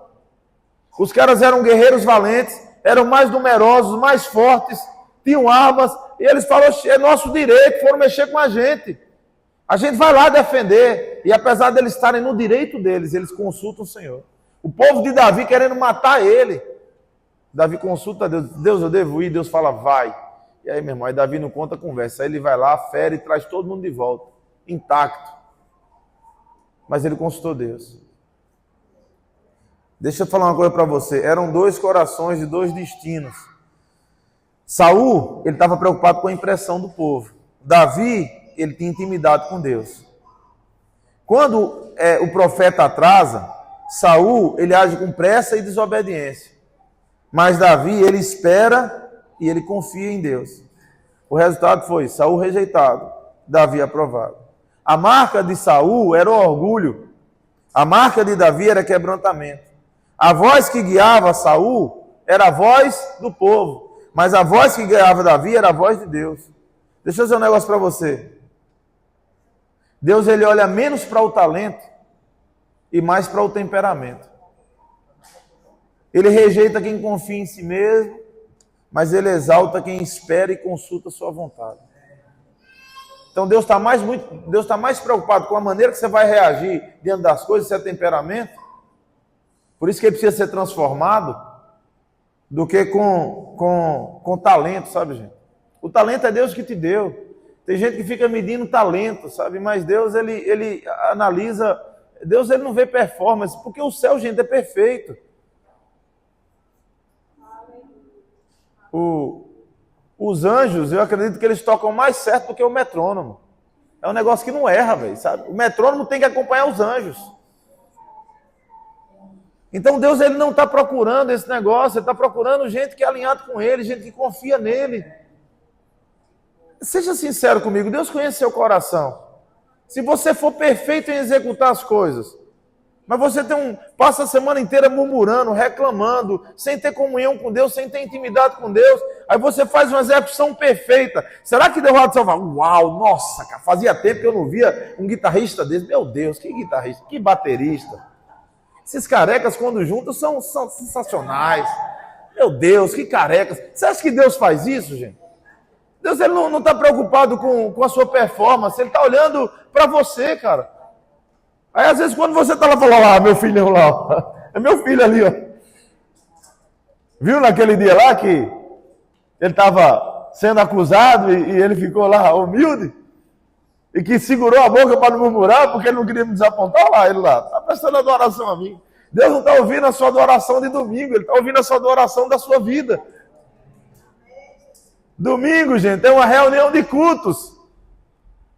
Os caras eram guerreiros valentes, eram mais numerosos, mais fortes, tinham armas, e eles falaram, é nosso direito, foram mexer com a gente. A gente vai lá defender, e apesar deles estarem no direito deles, eles consultam o Senhor. O povo de Davi querendo matar ele. Davi consulta Deus, Deus, eu devo ir, Deus fala, vai. E aí, meu irmão, aí Davi não conta conversa, aí ele vai lá, fere e traz todo mundo de volta, intacto. Mas ele consultou Deus. Deixa eu falar uma coisa para você, eram dois corações de dois destinos. Saul, ele estava preocupado com a impressão do povo. Davi, ele tinha intimidade com Deus. Quando o profeta atrasa, Saul, ele age com pressa e desobediência. Mas Davi, ele espera e ele confia em Deus. O resultado foi Saul rejeitado, Davi aprovado. A marca de Saul era o orgulho. A marca de Davi era quebrantamento. A voz que guiava Saul era a voz do povo. Mas a voz que guiava Davi era a voz de Deus. Deixa eu dizer um negócio para você. Deus, ele olha menos para o talento e mais para o temperamento. Ele rejeita quem confia em si mesmo, mas ele exalta quem espera e consulta a sua vontade. Então Deus está mais preocupado com a maneira que você vai reagir diante das coisas, seu temperamento. Por isso que ele precisa ser transformado, do que com talento, sabe, gente? O talento é Deus que te deu. Tem gente que fica medindo talento, sabe? Mas Deus, ele analisa. Deus, ele não vê performance, porque o céu, gente, é perfeito. Os anjos, eu acredito que eles tocam mais certo do que o metrônomo. É um negócio que não erra, velho, sabe? O metrônomo tem que acompanhar os anjos. Então Deus, ele não está procurando esse negócio, ele está procurando gente que é alinhado com ele, gente que confia nele. Seja sincero comigo, Deus conhece seu coração. Se você for perfeito em executar as coisas, mas você passa a semana inteira murmurando, reclamando, sem ter comunhão com Deus, sem ter intimidade com Deus, aí você faz uma execução perfeita. Será que deu errado? Você vai, uau, nossa, cara, fazia tempo que eu não via um guitarrista desse. Meu Deus, que guitarrista, que baterista. Esses carecas, quando juntos, são sensacionais. Meu Deus, que carecas. Você acha que Deus faz isso, gente? Deus, ele não está preocupado com a sua performance, ele está olhando para você, cara. Aí, às vezes, quando você está lá, fala, lá, meu filho lá, ó. É meu filho ali, ó. Viu naquele dia lá que ele estava sendo acusado e ele ficou lá humilde? E que segurou a boca para não murmurar, porque ele não queria me desapontar, lá, ele lá, está prestando adoração a mim. Deus não está ouvindo a sua adoração de domingo, ele está ouvindo a sua adoração da sua vida. Domingo, gente, é uma reunião de cultos.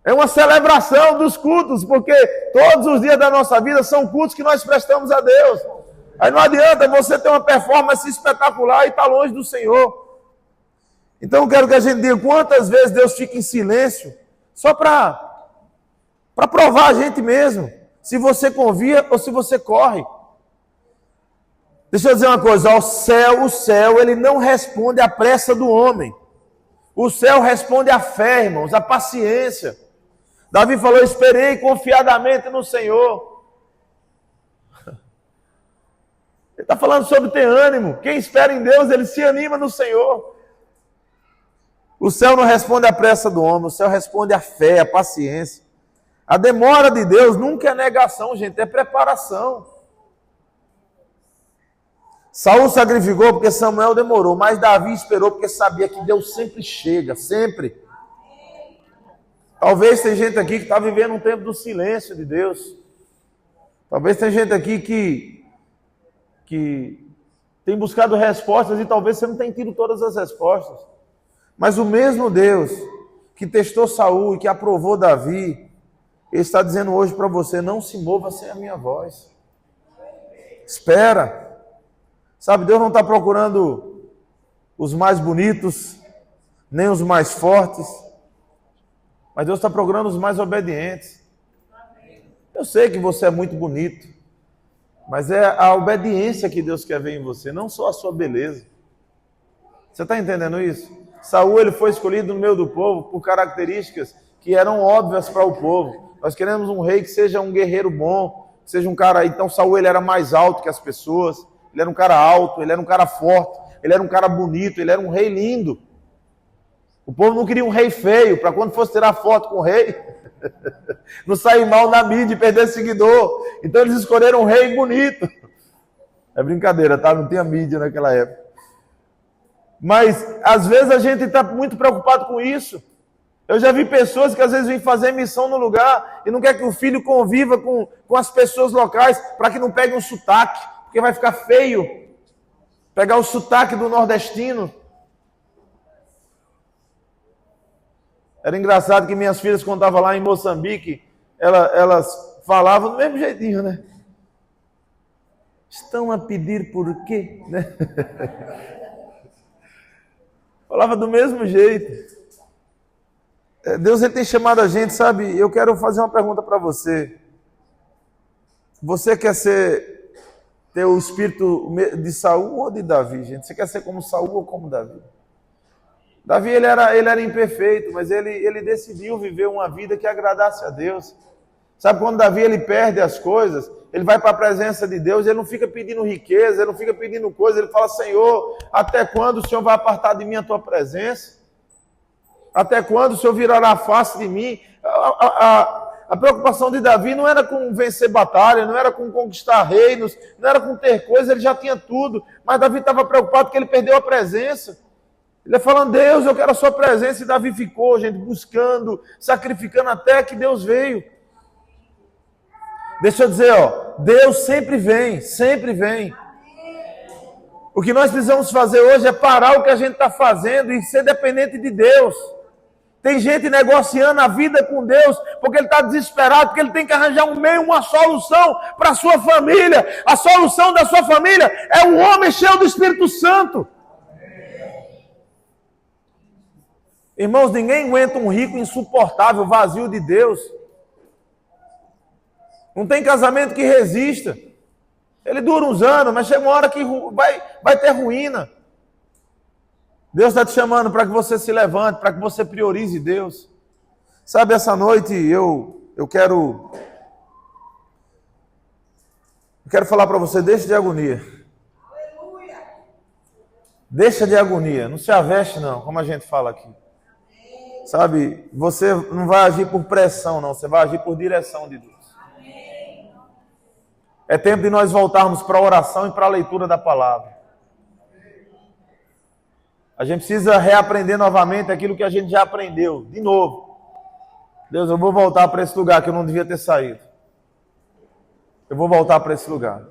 É uma celebração dos cultos, porque todos os dias da nossa vida são cultos que nós prestamos a Deus. Aí não adianta você ter uma performance espetacular e estar longe do Senhor. Então eu quero que a gente diga quantas vezes Deus fica em silêncio, só para provar a gente mesmo, se você confia ou se você corre. Deixa eu dizer uma coisa, o céu, ele não responde à pressa do homem. O céu responde à fé, irmãos, à paciência. Davi falou, esperei confiadamente no Senhor. Ele está falando sobre ter ânimo. Quem espera em Deus, ele se anima no Senhor. O céu não responde à pressa do homem, o céu responde à fé, à paciência. A demora de Deus nunca é negação, gente, é preparação. Saul sacrificou porque Samuel demorou, mas Davi esperou porque sabia que Deus sempre chega, sempre. Talvez tem gente aqui que está vivendo um tempo do silêncio de Deus. Talvez tem gente aqui que tem buscado respostas e talvez você não tenha tido todas as respostas. Mas o mesmo Deus que testou Saul e que aprovou Davi, ele está dizendo hoje para você, não se mova sem a minha voz. Espera. Sabe, Deus não está procurando os mais bonitos, nem os mais fortes, mas Deus está procurando os mais obedientes. Eu sei que você é muito bonito, mas é a obediência que Deus quer ver em você, não só a sua beleza. Você está entendendo isso? Saul, ele foi escolhido no meio do povo por características que eram óbvias para o povo. Nós queremos um rei que seja um guerreiro bom, que seja um cara... Então Saul, ele era mais alto que as pessoas, ele era um cara alto, ele era um cara forte, ele era um cara bonito, ele era um rei lindo. O povo não queria um rei feio, para quando fosse tirar foto com o rei, não sair mal na mídia e perder seguidor. Então eles escolheram um rei bonito. É brincadeira, tá? Não tinha mídia naquela época. Mas às vezes a gente está muito preocupado com isso. Eu já vi pessoas que às vezes vêm fazer missão no lugar e não quer que o filho conviva com as pessoas locais para que não pegue um sotaque, porque vai ficar feio pegar o sotaque do nordestino. Era engraçado que minhas filhas, quando estavam lá em Moçambique, elas falavam do mesmo jeitinho, né? Estão a pedir por quê? Né? Falava do mesmo jeito. Deus, ele tem chamado a gente, sabe? Eu quero fazer uma pergunta para você. Você quer ter o espírito de Saul ou de Davi, gente? Você quer ser como Saul ou como Davi? Davi, ele era imperfeito, mas ele decidiu viver uma vida que agradasse a Deus. Sabe, quando Davi ele perde as coisas, ele vai para a presença de Deus, ele não fica pedindo riqueza, ele não fica pedindo coisa, ele fala: Senhor, até quando o Senhor vai apartar de mim a tua presença? Até quando o Senhor virará a face de mim? A preocupação de Davi não era com vencer batalha, não era com conquistar reinos, não era com ter coisas, ele já tinha tudo, mas Davi estava preocupado porque ele perdeu a presença. Ele ia falando: Deus, eu quero a sua presença, e Davi ficou, gente, buscando, sacrificando até que Deus veio. Deixa eu dizer, Deus sempre vem, sempre vem. O que nós precisamos fazer hoje é parar o que a gente está fazendo e ser dependente de Deus. Tem gente negociando a vida com Deus porque ele está desesperado, porque ele tem que arranjar um meio, uma solução para a sua família. A solução da sua família é um homem cheio do Espírito Santo. Irmãos, ninguém aguenta um rico insuportável, vazio de Deus. Não tem casamento que resista. Ele dura uns anos, mas chega uma hora que vai ter ruína. Deus está te chamando para que você se levante, para que você priorize Deus. Sabe, essa noite eu quero falar para você: deixa de agonia. Deixa de agonia, não se aveste não, como a gente fala aqui. Sabe, você não vai agir por pressão não, você vai agir por direção de Deus. É tempo de nós voltarmos para a oração e para a leitura da palavra. A gente precisa reaprender novamente aquilo que a gente já aprendeu, de novo. Deus, eu vou voltar para esse lugar que eu não devia ter saído. Eu vou voltar para esse lugar.